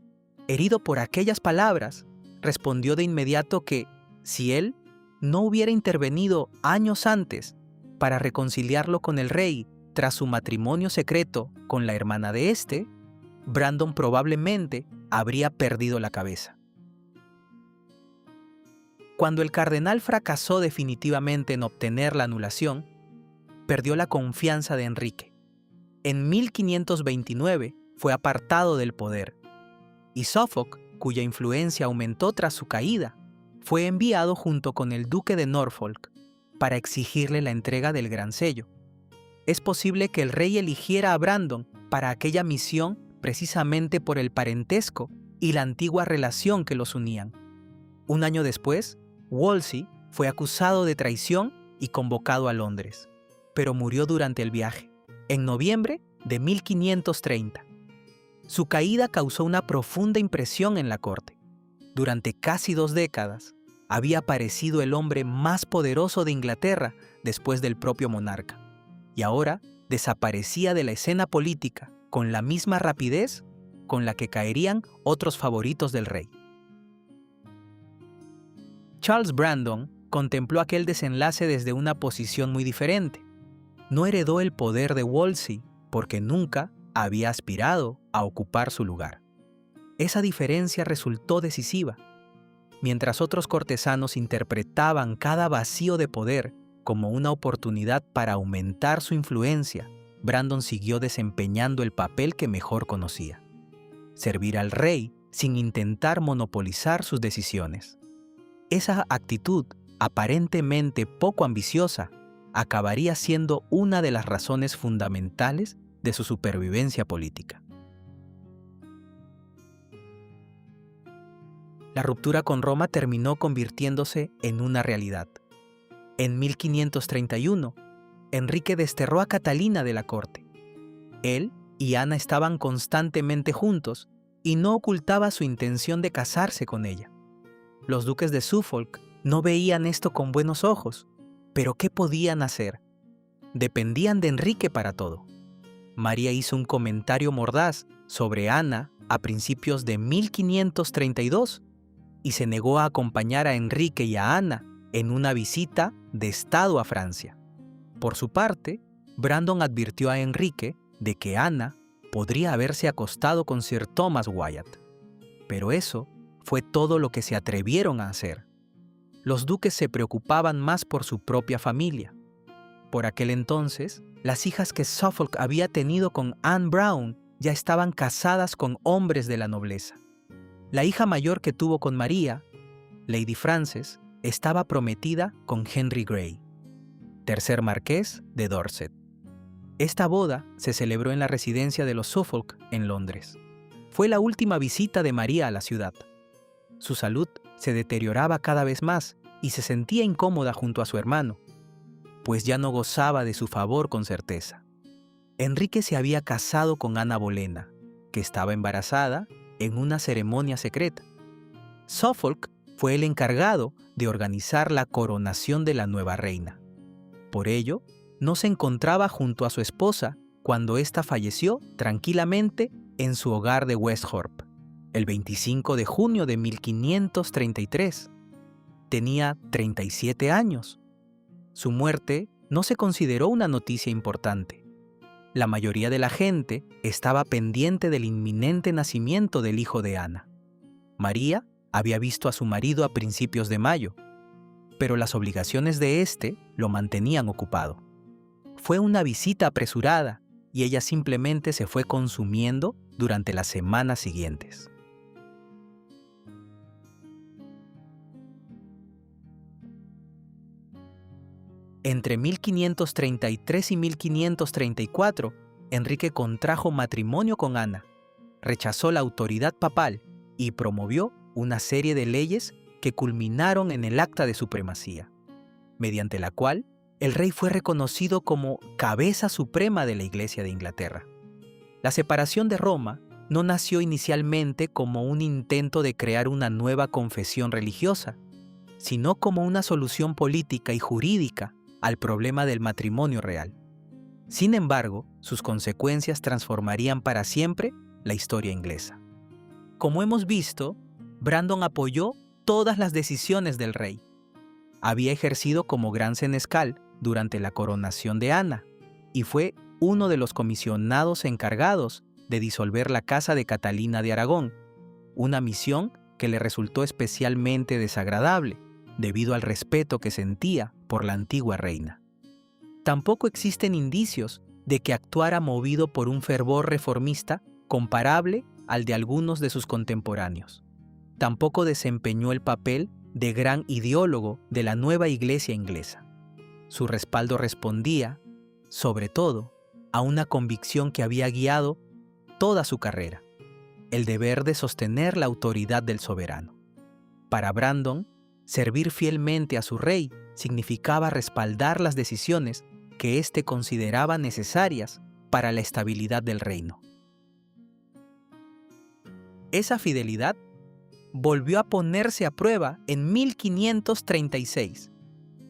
herido por aquellas palabras, respondió de inmediato que, si él no hubiera intervenido años antes para reconciliarlo con el rey tras su matrimonio secreto con la hermana de este, Brandon probablemente habría perdido la cabeza. Cuando el cardenal fracasó definitivamente en obtener la anulación, perdió la confianza de Enrique. En 1529 fue apartado del poder, y Suffolk, cuya influencia aumentó tras su caída, fue enviado junto con el duque de Norfolk para exigirle la entrega del Gran Sello. Es posible que el rey eligiera a Brandon para aquella misión precisamente por el parentesco y la antigua relación que los unían. Un año después, Wolsey fue acusado de traición y convocado a Londres, pero murió durante el viaje, en noviembre de 1530. Su caída causó una profunda impresión en la corte. Durante casi 2 décadas, había aparecido el hombre más poderoso de Inglaterra después del propio monarca, y ahora desaparecía de la escena política con la misma rapidez con la que caerían otros favoritos del rey. Charles Brandon contempló aquel desenlace desde una posición muy diferente. No heredó el poder de Wolsey porque nunca había aspirado a ocupar su lugar. Esa diferencia resultó decisiva. Mientras otros cortesanos interpretaban cada vacío de poder como una oportunidad para aumentar su influencia, Brandon siguió desempeñando el papel que mejor conocía: servir al rey sin intentar monopolizar sus decisiones. Esa actitud, aparentemente poco ambiciosa, acabaría siendo una de las razones fundamentales de su supervivencia política. La ruptura con Roma terminó convirtiéndose en una realidad. En 1531, Enrique desterró a Catalina de la corte. Él y Ana estaban constantemente juntos y no ocultaba su intención de casarse con ella. Los duques de Suffolk no veían esto con buenos ojos, pero ¿qué podían hacer? Dependían de Enrique para todo. María hizo un comentario mordaz sobre Ana a principios de 1532 y se negó a acompañar a Enrique y a Ana en una visita de estado a Francia. Por su parte, Brandon advirtió a Enrique de que Ana podría haberse acostado con Sir Thomas Wyatt. Pero eso fue todo lo que se atrevieron a hacer. Los duques se preocupaban más por su propia familia. Por aquel entonces, las hijas que Suffolk había tenido con Anne Brown ya estaban casadas con hombres de la nobleza. La hija mayor que tuvo con María, Lady Frances, estaba prometida con Henry Grey, tercer marqués de Dorset. Esta boda se celebró en la residencia de los Suffolk en Londres. Fue la última visita de María a la ciudad. Su salud se deterioraba cada vez más y se sentía incómoda junto a su hermano, pues ya no gozaba de su favor con certeza. Enrique se había casado con Ana Bolena, que estaba embarazada en una ceremonia secreta. Suffolk fue el encargado de organizar la coronación de la nueva reina. Por ello, no se encontraba junto a su esposa cuando ésta falleció tranquilamente en su hogar de Westhorpe, el 25 de junio de 1533. Tenía 37 años. Su muerte no se consideró una noticia importante. La mayoría de la gente estaba pendiente del inminente nacimiento del hijo de Ana. María había visto a su marido a principios de mayo, pero las obligaciones de éste lo mantenían ocupado. Fue una visita apresurada y ella simplemente se fue consumiendo durante las semanas siguientes. Entre 1533 y 1534, Enrique contrajo matrimonio con Ana, rechazó la autoridad papal y promovió una serie de leyes que culminaron en el Acta de Supremacía, mediante la cual el rey fue reconocido como cabeza suprema de la Iglesia de Inglaterra. La separación de Roma no nació inicialmente como un intento de crear una nueva confesión religiosa, sino como una solución política y jurídica al problema del matrimonio real. Sin embargo, sus consecuencias transformarían para siempre la historia inglesa. Como hemos visto, Brandon apoyó todas las decisiones del rey. Había ejercido como gran senescal durante la coronación de Ana y fue uno de los comisionados encargados de disolver la Casa de Catalina de Aragón, una misión que le resultó especialmente desagradable debido al respeto que sentía por la antigua reina. Tampoco existen indicios de que actuara movido por un fervor reformista comparable al de algunos de sus contemporáneos. Tampoco desempeñó el papel de gran ideólogo de la nueva iglesia inglesa. Su respaldo respondía, sobre todo, a una convicción que había guiado toda su carrera: el deber de sostener la autoridad del soberano. Para Brandon, servir fielmente a su rey significaba respaldar las decisiones que éste consideraba necesarias para la estabilidad del reino. Esa fidelidad volvió a ponerse a prueba en 1536.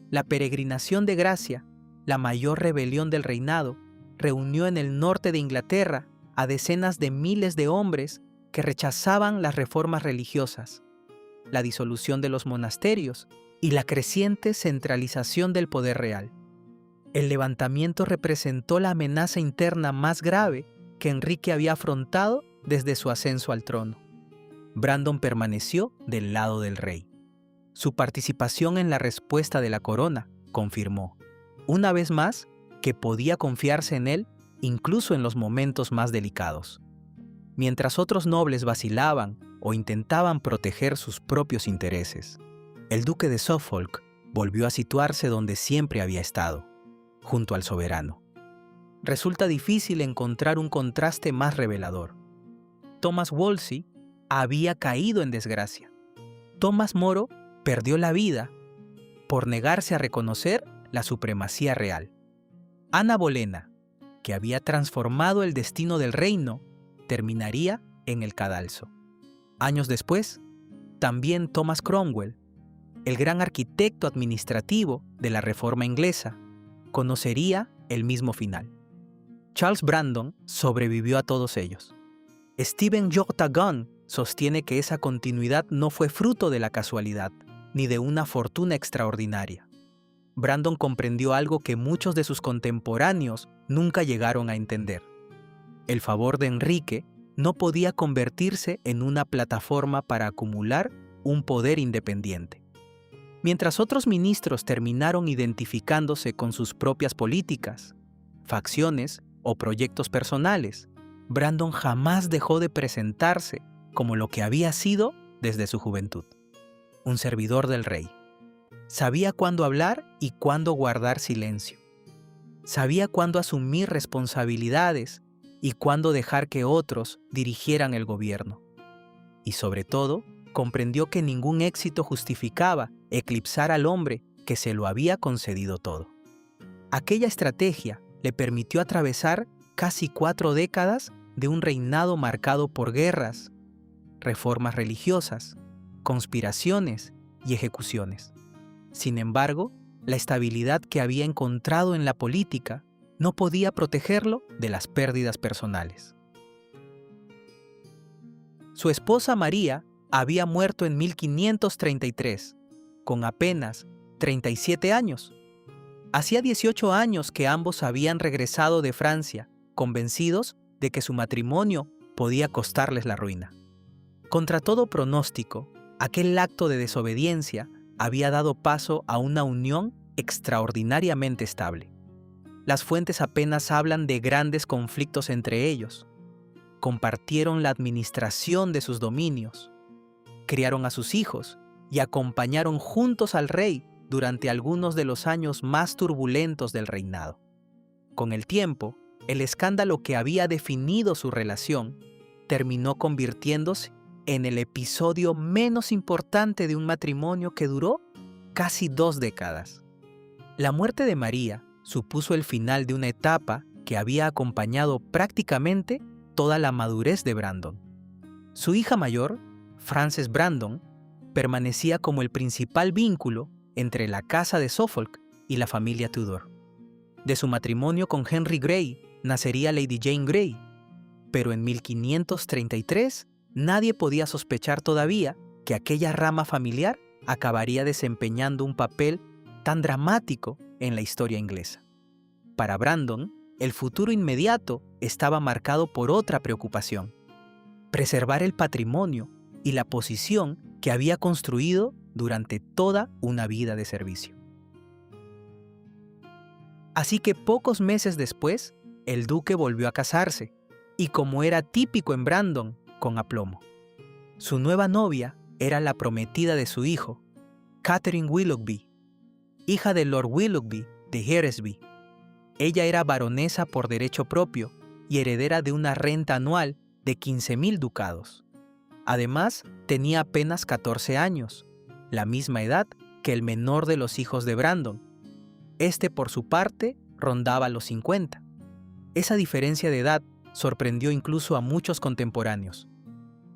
La peregrinación de gracia, la mayor rebelión del reinado, reunió en el norte de Inglaterra a decenas de miles de hombres que rechazaban las reformas religiosas, la disolución de los monasterios y la creciente centralización del poder real. El levantamiento representó la amenaza interna más grave que Enrique había afrontado desde su ascenso al trono. Brandon permaneció del lado del rey. Su participación en la respuesta de la corona confirmó, una vez más, que podía confiarse en él incluso en los momentos más delicados. Mientras otros nobles vacilaban o intentaban proteger sus propios intereses, el duque de Suffolk volvió a situarse donde siempre había estado, junto al soberano. Resulta difícil encontrar un contraste más revelador. Thomas Wolsey había caído en desgracia. Thomas More perdió la vida por negarse a reconocer la supremacía real. Ana Bolena, que había transformado el destino del reino, terminaría en el cadalso. Años después, también Thomas Cromwell, el gran arquitecto administrativo de la Reforma inglesa, conocería el mismo final. Charles Brandon sobrevivió a todos ellos. Stephen J. Gunn sostiene que esa continuidad no fue fruto de la casualidad, ni de una fortuna extraordinaria. Brandon comprendió algo que muchos de sus contemporáneos nunca llegaron a entender. El favor de Enrique no podía convertirse en una plataforma para acumular un poder independiente. Mientras otros ministros terminaron identificándose con sus propias políticas, facciones o proyectos personales, Brandon jamás dejó de presentarse como lo que había sido desde su juventud: un servidor del rey. Sabía cuándo hablar y cuándo guardar silencio. Sabía cuándo asumir responsabilidades y cuándo dejar que otros dirigieran el gobierno. Y sobre todo, comprendió que ningún éxito justificaba eclipsar al hombre que se lo había concedido todo. Aquella estrategia le permitió atravesar casi 4 décadas de un reinado marcado por guerras, reformas religiosas, conspiraciones y ejecuciones. Sin embargo, la estabilidad que había encontrado en la política no podía protegerlo de las pérdidas personales. Su esposa María había muerto en 1533, con apenas 37 años. Hacía 18 años que ambos habían regresado de Francia, convencidos de que su matrimonio podía costarles la ruina. Contra todo pronóstico, aquel acto de desobediencia había dado paso a una unión extraordinariamente estable. Las fuentes apenas hablan de grandes conflictos entre ellos. Compartieron la administración de sus dominios, criaron a sus hijos y acompañaron juntos al rey durante algunos de los años más turbulentos del reinado. Con el tiempo, el escándalo que había definido su relación terminó convirtiéndose en el episodio menos importante de un matrimonio que duró casi 2 décadas. La muerte de María supuso el final de una etapa que había acompañado prácticamente toda la madurez de Brandon. Su hija mayor, Frances Brandon, permanecía como el principal vínculo entre la casa de Suffolk y la familia Tudor. De su matrimonio con Henry Grey nacería Lady Jane Grey, pero en 1533 nadie podía sospechar todavía que aquella rama familiar acabaría desempeñando un papel tan dramático en la historia inglesa. Para Brandon, el futuro inmediato estaba marcado por otra preocupación: preservar el patrimonio y la posición que había construido durante toda una vida de servicio. Así que pocos meses después, el duque volvió a casarse, y como era típico en Brandon, con aplomo. Su nueva novia era la prometida de su hijo, Catherine Willoughby, hija de Lord Willoughby de Heresby. Ella era baronesa por derecho propio y heredera de una renta anual de 15.000 ducados. Además, tenía apenas 14 años, la misma edad que el menor de los hijos de Brandon. Este, por su parte, rondaba los 50. Esa diferencia de edad sorprendió incluso a muchos contemporáneos.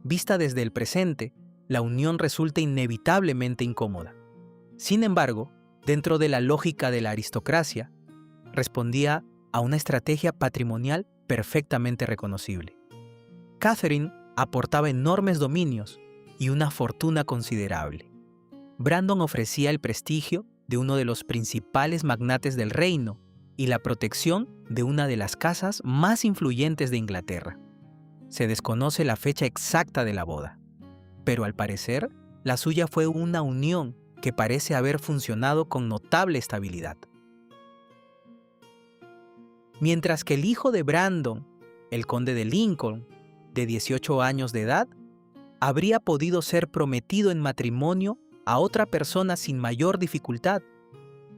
Vista desde el presente, la unión resulta inevitablemente incómoda. Sin embargo, dentro de la lógica de la aristocracia, respondía a una estrategia patrimonial perfectamente reconocible. Catherine aportaba enormes dominios y una fortuna considerable. Brandon ofrecía el prestigio de uno de los principales magnates del reino y la protección de una de las casas más influyentes de Inglaterra. Se desconoce la fecha exacta de la boda, pero al parecer, la suya fue una unión que parece haber funcionado con notable estabilidad. Mientras que el hijo de Brandon, el conde de Lincoln, de 18 años de edad, habría podido ser prometido en matrimonio a otra persona sin mayor dificultad.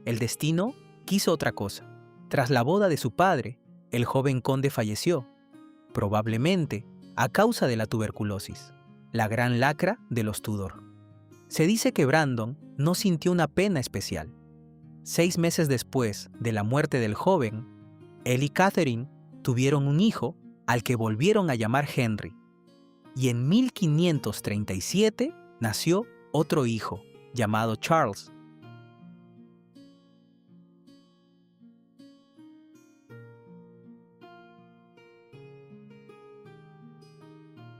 El destino quiso otra cosa. Tras la boda de su padre, el joven conde falleció, probablemente a causa de la tuberculosis, la gran lacra de los Tudor. Se dice que Brandon no sintió una pena especial. 6 meses después de la muerte del joven, él y Catherine tuvieron un hijo al que volvieron a llamar Henry. Y en 1537 nació otro hijo, llamado Charles.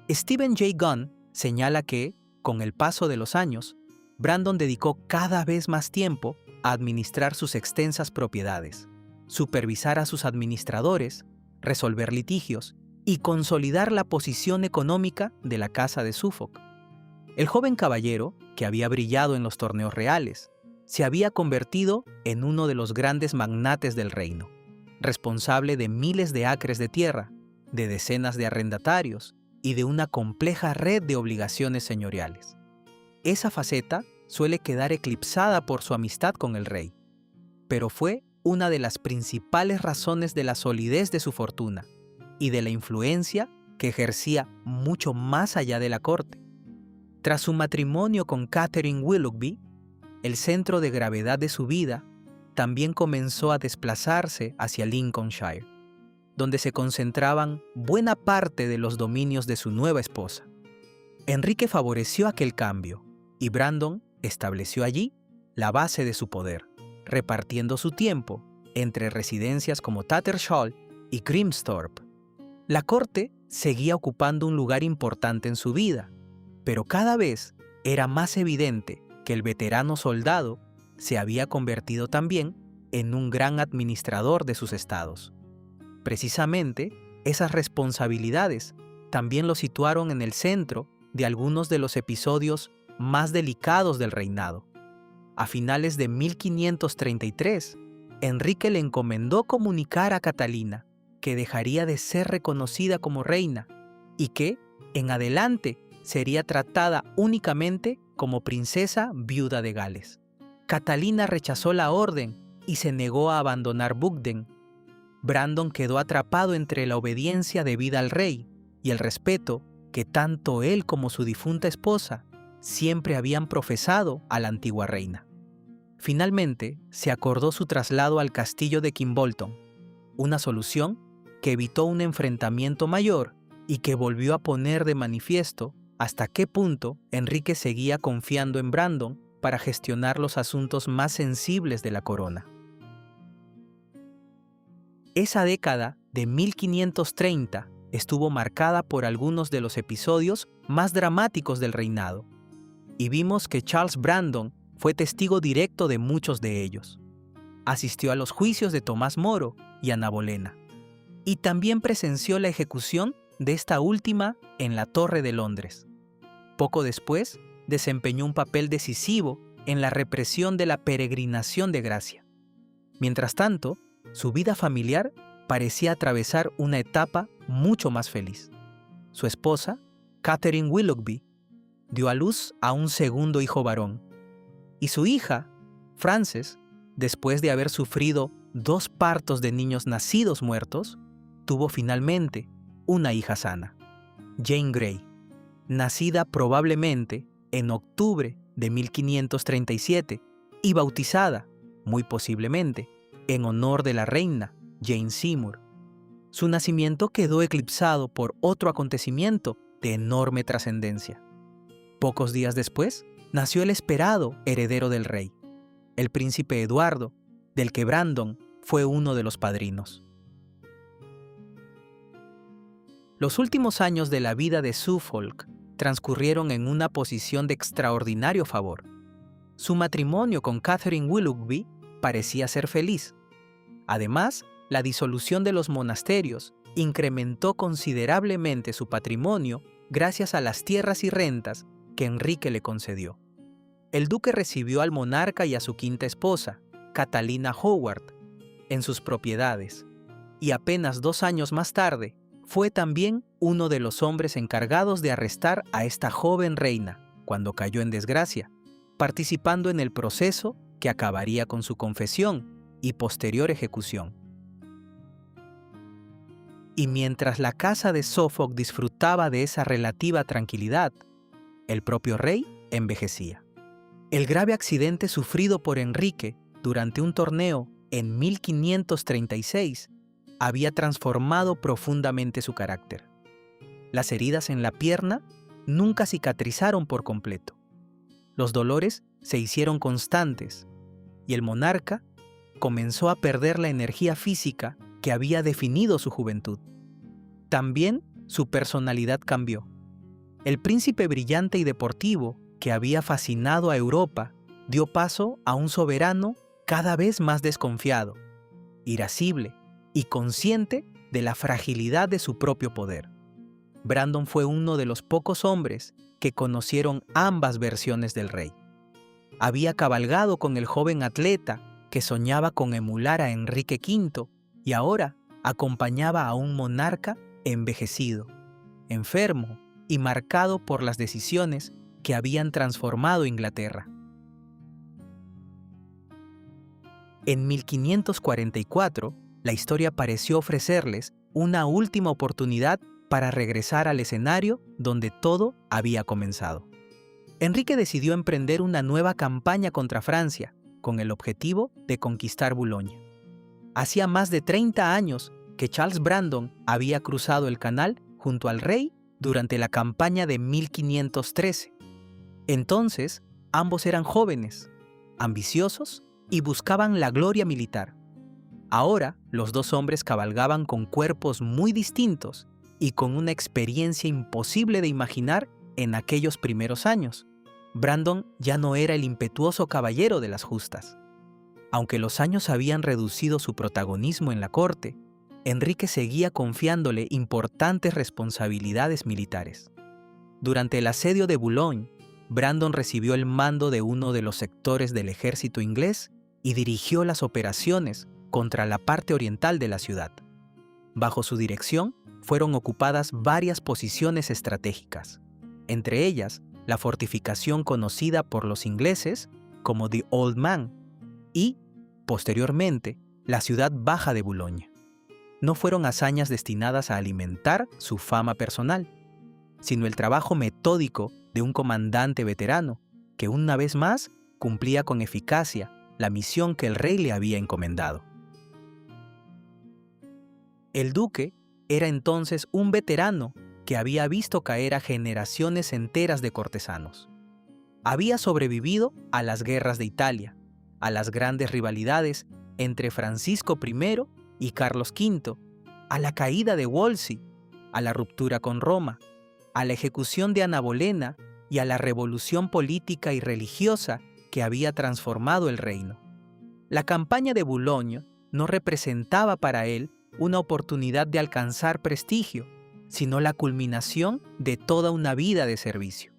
Stephen J. Gunn señala que, con el paso de los años, Brandon dedicó cada vez más tiempo a administrar sus extensas propiedades, supervisar a sus administradores, resolver litigios y consolidar la posición económica de la casa de Suffolk. El joven caballero, que había brillado en los torneos reales, se había convertido en uno de los grandes magnates del reino, responsable de miles de acres de tierra, de decenas de arrendatarios y de una compleja red de obligaciones señoriales. Esa faceta suele quedar eclipsada por su amistad con el rey, pero fue una de las principales razones de la solidez de su fortuna y de la influencia que ejercía mucho más allá de la corte. Tras su matrimonio con Catherine Willoughby, el centro de gravedad de su vida también comenzó a desplazarse hacia Lincolnshire, donde se concentraban buena parte de los dominios de su nueva esposa. Enrique favoreció aquel cambio y Brandon estableció allí la base de su poder, repartiendo su tiempo entre residencias como Tattershall y Grimsthorpe. La corte seguía ocupando un lugar importante en su vida, pero cada vez era más evidente que el veterano soldado se había convertido también en un gran administrador de sus estados. Precisamente, esas responsabilidades también lo situaron en el centro de algunos de los episodios más delicados del reinado. A finales de 1533, Enrique le encomendó comunicar a Catalina que dejaría de ser reconocida como reina y que, en adelante, sería tratada únicamente como princesa viuda de Gales. Catalina rechazó la orden y se negó a abandonar Bugden. Brandon quedó atrapado entre la obediencia debida al rey y el respeto que tanto él como su difunta esposa siempre habían profesado a la antigua reina. Finalmente, se acordó su traslado al castillo de Kimbolton, una solución que evitó un enfrentamiento mayor y que volvió a poner de manifiesto hasta qué punto Enrique seguía confiando en Brandon para gestionar los asuntos más sensibles de la corona. Esa década de 1530 estuvo marcada por algunos de los episodios más dramáticos del reinado, y vimos que Charles Brandon fue testigo directo de muchos de ellos. Asistió a los juicios de Tomás Moro y Ana Bolena, y también presenció la ejecución de esta última en la Torre de Londres. Poco después, desempeñó un papel decisivo en la represión de la Peregrinación de Gracia. Mientras tanto, Su vida familiar parecía atravesar una etapa mucho más feliz. Su esposa, Catherine Willoughby, dio a luz a un segundo hijo varón, y su hija, Frances, después de haber sufrido 2 partos de niños nacidos muertos, tuvo finalmente una hija sana, Jane Grey, nacida probablemente en octubre de 1537 y bautizada, muy posiblemente, en honor de la reina Jane Seymour. Su nacimiento quedó eclipsado por otro acontecimiento de enorme trascendencia. Pocos días después, nació el esperado heredero del rey, el príncipe Eduardo, del que Brandon fue uno de los padrinos. Los últimos años de la vida de Suffolk transcurrieron en una posición de extraordinario favor. Su matrimonio con Catherine Willoughby parecía ser feliz. Además, la disolución de los monasterios incrementó considerablemente su patrimonio gracias a las tierras y rentas que Enrique le concedió. El duque recibió al monarca y a su quinta esposa, Catalina Howard, en sus propiedades, y apenas 2 años más tarde fue también uno de los hombres encargados de arrestar a esta joven reina cuando cayó en desgracia, participando en el proceso que acabaría con su confesión y posterior ejecución. Y mientras la casa de Suffolk disfrutaba de esa relativa tranquilidad, el propio rey envejecía. El grave accidente sufrido por Enrique durante un torneo en 1536 había transformado profundamente su carácter. Las heridas en la pierna nunca cicatrizaron por completo. Los dolores se hicieron constantes y el monarca comenzó a perder la energía física que había definido su juventud. También su personalidad cambió. El príncipe brillante y deportivo que había fascinado a Europa dio paso a un soberano cada vez más desconfiado, irascible y consciente de la fragilidad de su propio poder. Brandon fue uno de los pocos hombres que conocieron ambas versiones del rey. Había cabalgado con el joven atleta que soñaba con emular a Enrique V y ahora acompañaba a un monarca envejecido, enfermo y marcado por las decisiones que habían transformado Inglaterra. En 1544, la historia pareció ofrecerles una última oportunidad para regresar al escenario donde todo había comenzado. Enrique decidió emprender una nueva campaña contra Francia, con el objetivo de conquistar Boulogne. Hacía más de 30 años que Charles Brandon había cruzado el canal junto al rey durante la campaña de 1513. Entonces, ambos eran jóvenes, ambiciosos y buscaban la gloria militar. Ahora, los 2 hombres cabalgaban con cuerpos muy distintos y con una experiencia imposible de imaginar en aquellos primeros años. Brandon ya no era el impetuoso caballero de las justas. Aunque los años habían reducido su protagonismo en la corte, Enrique seguía confiándole importantes responsabilidades militares. Durante el asedio de Boulogne, Brandon recibió el mando de uno de los sectores del ejército inglés y dirigió las operaciones contra la parte oriental de la ciudad. Bajo su dirección fueron ocupadas varias posiciones estratégicas, entre ellas la fortificación conocida por los ingleses como The Old Man y, posteriormente, la ciudad baja de Boulogne. No fueron hazañas destinadas a alimentar su fama personal, sino el trabajo metódico de un comandante veterano que una vez más cumplía con eficacia la misión que el rey le había encomendado. El duque era entonces un veterano que había visto caer a generaciones enteras de cortesanos. Había sobrevivido a las guerras de Italia, a las grandes rivalidades entre Francisco I y Carlos V, a la caída de Wolsey, a la ruptura con Roma, a la ejecución de Ana Bolena y a la revolución política y religiosa que había transformado el reino. La campaña de Boulogne no representaba para él una oportunidad de alcanzar prestigio, sino la culminación de toda una vida de servicio.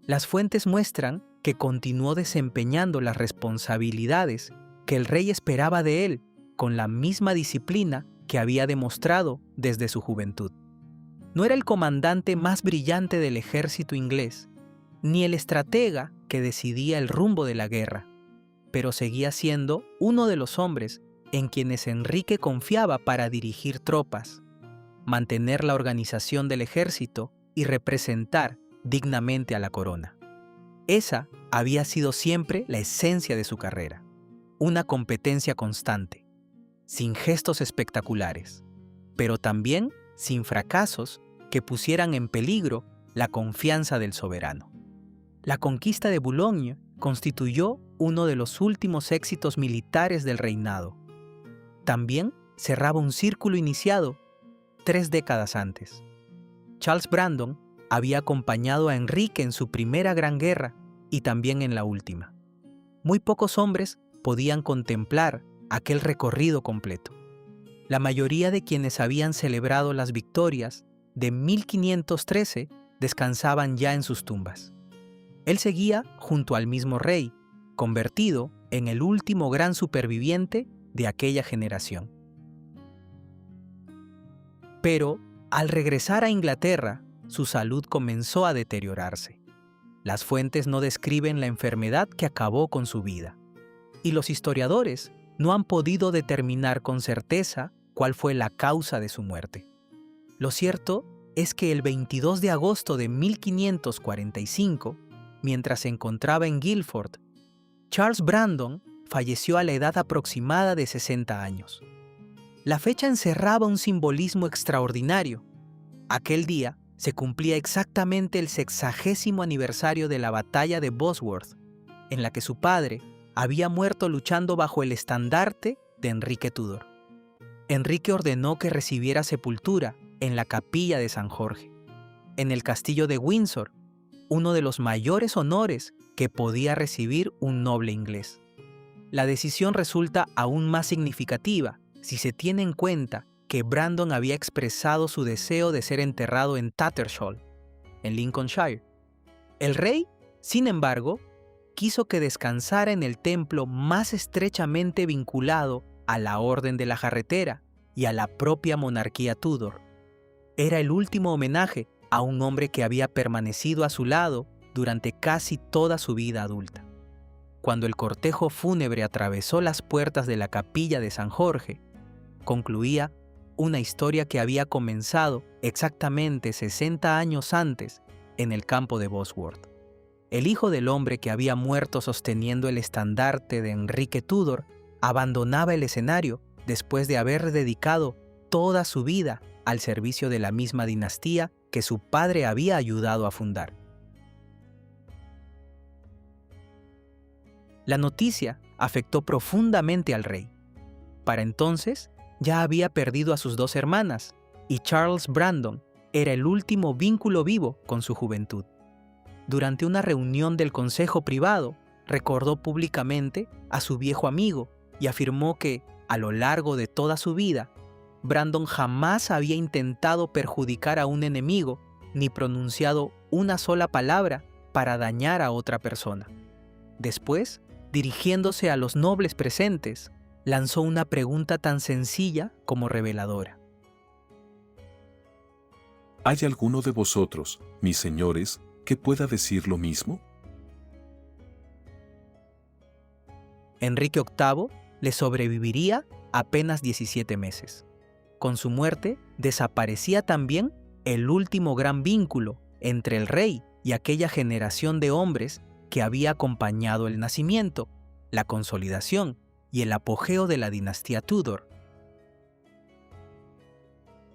Las fuentes muestran que continuó desempeñando las responsabilidades que el rey esperaba de él con la misma disciplina que había demostrado desde su juventud. No era el comandante más brillante del ejército inglés, ni el estratega que decidía el rumbo de la guerra, pero seguía siendo uno de los hombres en quienes Enrique confiaba para dirigir tropas, mantener la organización del ejército y representar dignamente a la corona. Esa había sido siempre la esencia de su carrera, una competencia constante, sin gestos espectaculares, pero también sin fracasos que pusieran en peligro la confianza del soberano. La conquista de Boulogne constituyó uno de los últimos éxitos militares del reinado. También cerraba un círculo iniciado 3 décadas antes. Charles Brandon había acompañado a Enrique en su primera gran guerra y también en la última. Muy pocos hombres podían contemplar aquel recorrido completo. La mayoría de quienes habían celebrado las victorias de 1513 descansaban ya en sus tumbas. Él seguía junto al mismo rey, convertido en el último gran superviviente de aquella generación. Pero, al regresar a Inglaterra, su salud comenzó a deteriorarse. Las fuentes no describen la enfermedad que acabó con su vida, y los historiadores no han podido determinar con certeza cuál fue la causa de su muerte. Lo cierto es que el 22 de agosto de 1545, mientras se encontraba en Guildford, Charles Brandon falleció a la edad aproximada de 60 años. La fecha encerraba un simbolismo extraordinario. Aquel día se cumplía exactamente el 60º aniversario de la batalla de Bosworth, en la que su padre había muerto luchando bajo el estandarte de Enrique Tudor. Enrique ordenó que recibiera sepultura en la capilla de San Jorge, en el castillo de Windsor, uno de los mayores honores que podía recibir un noble inglés. La decisión resulta aún más significativa si se tiene en cuenta que Brandon había expresado su deseo de ser enterrado en Tattershall, en Lincolnshire. El rey, sin embargo, quiso que descansara en el templo más estrechamente vinculado a la Orden de la Jarretera y a la propia monarquía Tudor. Era el último homenaje a un hombre que había permanecido a su lado durante casi toda su vida adulta. Cuando el cortejo fúnebre atravesó las puertas de la capilla de San Jorge, concluía una historia que había comenzado exactamente 60 años antes en el campo de Bosworth. El hijo del hombre que había muerto sosteniendo el estandarte de Enrique Tudor abandonaba el escenario después de haber dedicado toda su vida al servicio de la misma dinastía que su padre había ayudado a fundar. La noticia afectó profundamente al rey. Para entonces, ya había perdido a sus 2 hermanas, y Charles Brandon era el último vínculo vivo con su juventud. Durante una reunión del consejo privado, recordó públicamente a su viejo amigo y afirmó que, a lo largo de toda su vida, Brandon jamás había intentado perjudicar a un enemigo ni pronunciado una sola palabra para dañar a otra persona. Después, dirigiéndose a los nobles presentes, lanzó una pregunta tan sencilla como reveladora. ¿Hay alguno de vosotros, mis señores, que pueda decir lo mismo? Enrique VIII le sobreviviría apenas 17 meses. Con su muerte, desaparecía también el último gran vínculo entre el rey y aquella generación de hombres que había acompañado el nacimiento, la consolidación y el apogeo de la dinastía Tudor.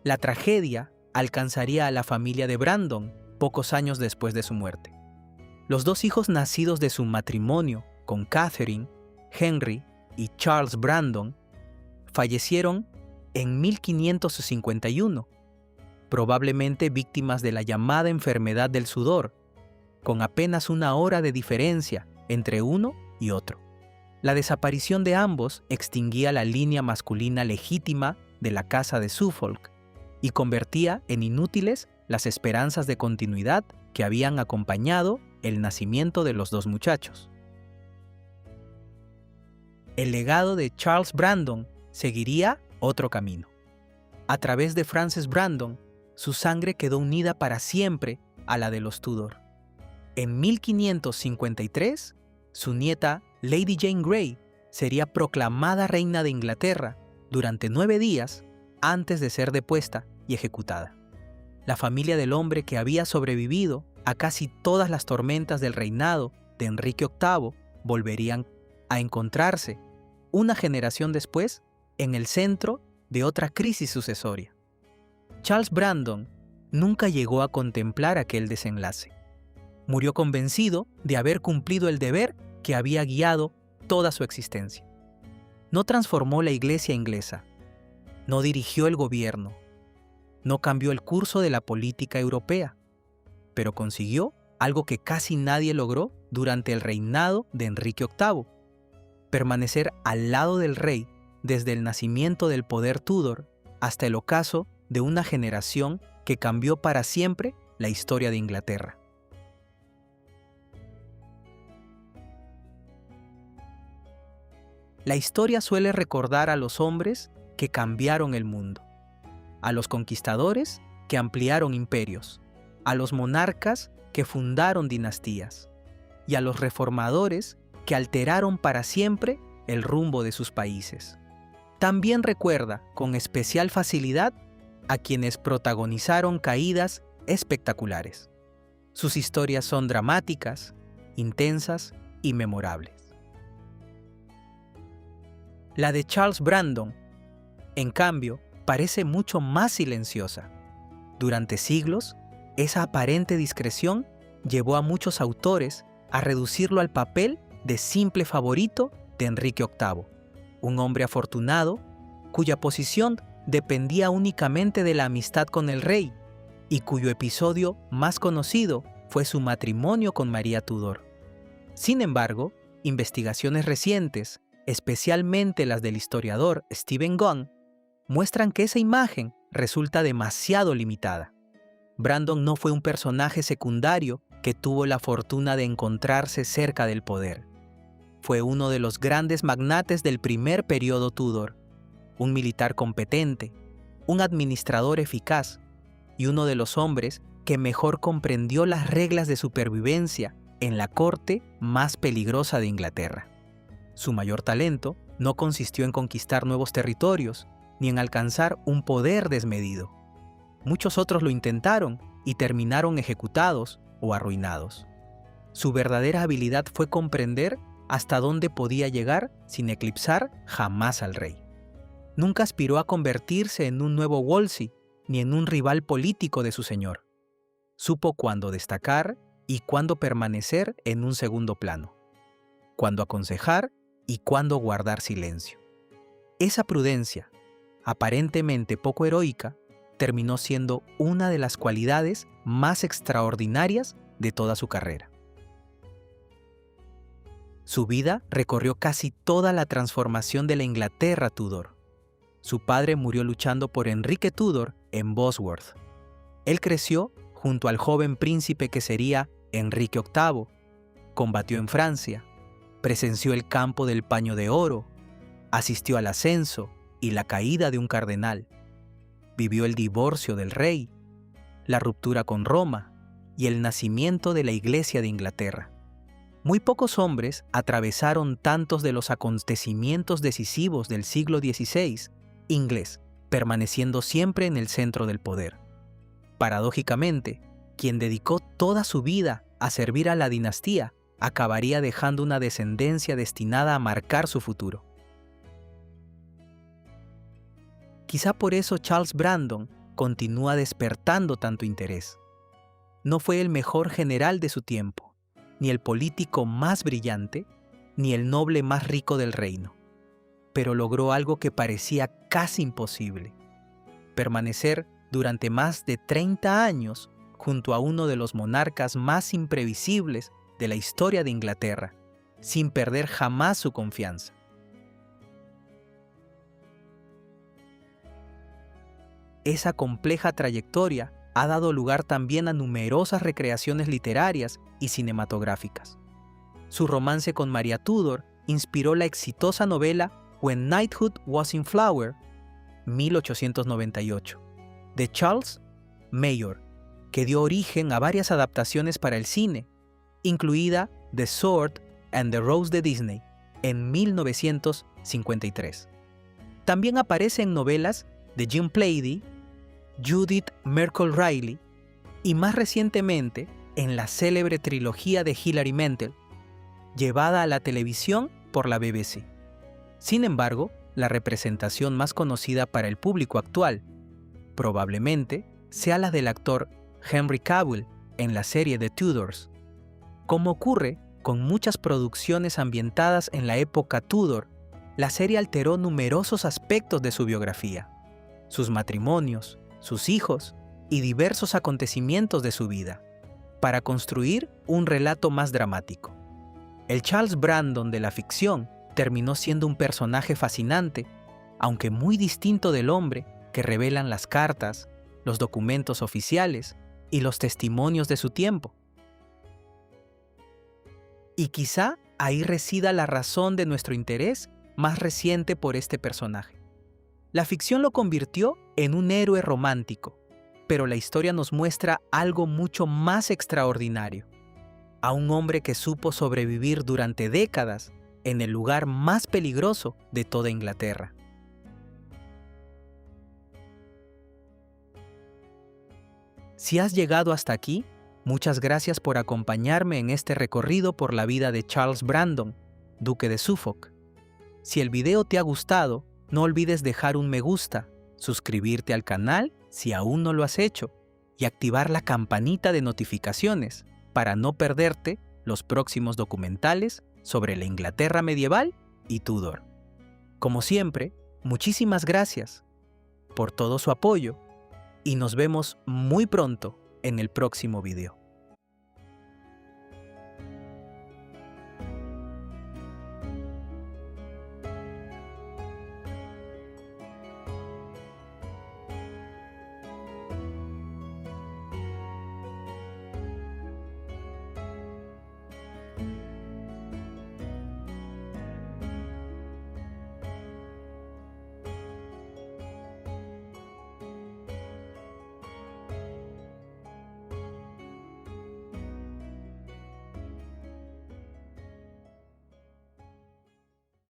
La tragedia alcanzaría a la familia de Brandon pocos años después de su muerte. Los 2 hijos nacidos de su matrimonio con Catherine, Henry y Charles Brandon, fallecieron en 1551, probablemente víctimas de la llamada enfermedad del sudor, con apenas 1 hora de diferencia entre uno y otro. La desaparición de ambos extinguía la línea masculina legítima de la casa de Suffolk y convertía en inútiles las esperanzas de continuidad que habían acompañado el nacimiento de los 2 muchachos. El legado de Charles Brandon seguiría otro camino. A través de Frances Brandon, su sangre quedó unida para siempre a la de los Tudor. En 1553, su nieta Lady Jane Grey sería proclamada reina de Inglaterra durante 9 días antes de ser depuesta y ejecutada. La familia del hombre que había sobrevivido a casi todas las tormentas del reinado de Enrique VIII volverían a encontrarse una generación después en el centro de otra crisis sucesoria. Charles Brandon nunca llegó a contemplar aquel desenlace. Murió convencido de haber cumplido el deber que había guiado toda su existencia. No transformó la Iglesia inglesa, no dirigió el gobierno, no cambió el curso de la política europea, pero consiguió algo que casi nadie logró durante el reinado de Enrique VIII: permanecer al lado del rey desde el nacimiento del poder Tudor hasta el ocaso de una generación que cambió para siempre la historia de Inglaterra. La historia suele recordar a los hombres que cambiaron el mundo, a los conquistadores que ampliaron imperios, a los monarcas que fundaron dinastías y a los reformadores que alteraron para siempre el rumbo de sus países. También recuerda con especial facilidad a quienes protagonizaron caídas espectaculares. Sus historias son dramáticas, intensas y memorables. La de Charles Brandon, en cambio, parece mucho más silenciosa. Durante siglos, esa aparente discreción llevó a muchos autores a reducirlo al papel de simple favorito de Enrique VIII, un hombre afortunado cuya posición dependía únicamente de la amistad con el rey y cuyo episodio más conocido fue su matrimonio con María Tudor. Sin embargo, investigaciones recientes, especialmente las del historiador Stephen Gunn, muestran que esa imagen resulta demasiado limitada. Brandon no fue un personaje secundario que tuvo la fortuna de encontrarse cerca del poder. Fue uno de los grandes magnates del primer periodo Tudor, un militar competente, un administrador eficaz y uno de los hombres que mejor comprendió las reglas de supervivencia en la corte más peligrosa de Inglaterra. Su mayor talento no consistió en conquistar nuevos territorios ni en alcanzar un poder desmedido. Muchos otros lo intentaron y terminaron ejecutados o arruinados. Su verdadera habilidad fue comprender hasta dónde podía llegar sin eclipsar jamás al rey. Nunca aspiró a convertirse en un nuevo Wolsey ni en un rival político de su señor. Supo cuándo destacar y cuándo permanecer en un segundo plano, cuándo aconsejar y cuándo guardar silencio. Esa prudencia, aparentemente poco heroica, terminó siendo una de las cualidades más extraordinarias de toda su carrera. Su vida recorrió casi toda la transformación de la Inglaterra Tudor. Su padre murió luchando por Enrique Tudor en Bosworth. Él creció junto al joven príncipe que sería Enrique VIII, combatió en Francia, presenció el campo del Paño de Oro, asistió al ascenso y la caída de un cardenal, vivió el divorcio del rey, la ruptura con Roma y el nacimiento de la Iglesia de Inglaterra. Muy pocos hombres atravesaron tantos de los acontecimientos decisivos del siglo XVI inglés, permaneciendo siempre en el centro del poder. Paradójicamente, quien dedicó toda su vida a servir a la dinastía acabaría dejando una descendencia destinada a marcar su futuro. Quizá por eso Charles Brandon continúa despertando tanto interés. No fue el mejor general de su tiempo, ni el político más brillante, ni el noble más rico del reino, pero logró algo que parecía casi imposible: permanecer durante más de 30 años junto a uno de los monarcas más imprevisibles de la historia de Inglaterra, sin perder jamás su confianza. Esa compleja trayectoria ha dado lugar también a numerosas recreaciones literarias y cinematográficas. Su romance con María Tudor inspiró la exitosa novela When Knighthood Was in Flower, 1898, de Charles Mayor, que dio origen a varias adaptaciones para el cine, incluida The Sword and the Rose de Disney, en 1953. También aparece en novelas de Jim Plaidy, Judith Merkle Riley y más recientemente en la célebre trilogía de Hilary Mantel, llevada a la televisión por la BBC. Sin embargo, la representación más conocida para el público actual probablemente sea la del actor Henry Cavill en la serie The Tudors. Como ocurre con muchas producciones ambientadas en la época Tudor, la serie alteró numerosos aspectos de su biografía, sus matrimonios, sus hijos y diversos acontecimientos de su vida, para construir un relato más dramático. El Charles Brandon de la ficción terminó siendo un personaje fascinante, aunque muy distinto del hombre que revelan las cartas, los documentos oficiales y los testimonios de su tiempo. Y quizá ahí resida la razón de nuestro interés más reciente por este personaje. La ficción lo convirtió en un héroe romántico, pero la historia nos muestra algo mucho más extraordinario: a un hombre que supo sobrevivir durante décadas en el lugar más peligroso de toda Inglaterra. Si has llegado hasta aquí, muchas gracias por acompañarme en este recorrido por la vida de Charles Brandon, duque de Suffolk. Si el video te ha gustado, no olvides dejar un me gusta, suscribirte al canal si aún no lo has hecho y activar la campanita de notificaciones para no perderte los próximos documentales sobre la Inglaterra medieval y Tudor. Como siempre, muchísimas gracias por todo su apoyo y nos vemos muy pronto en el próximo video.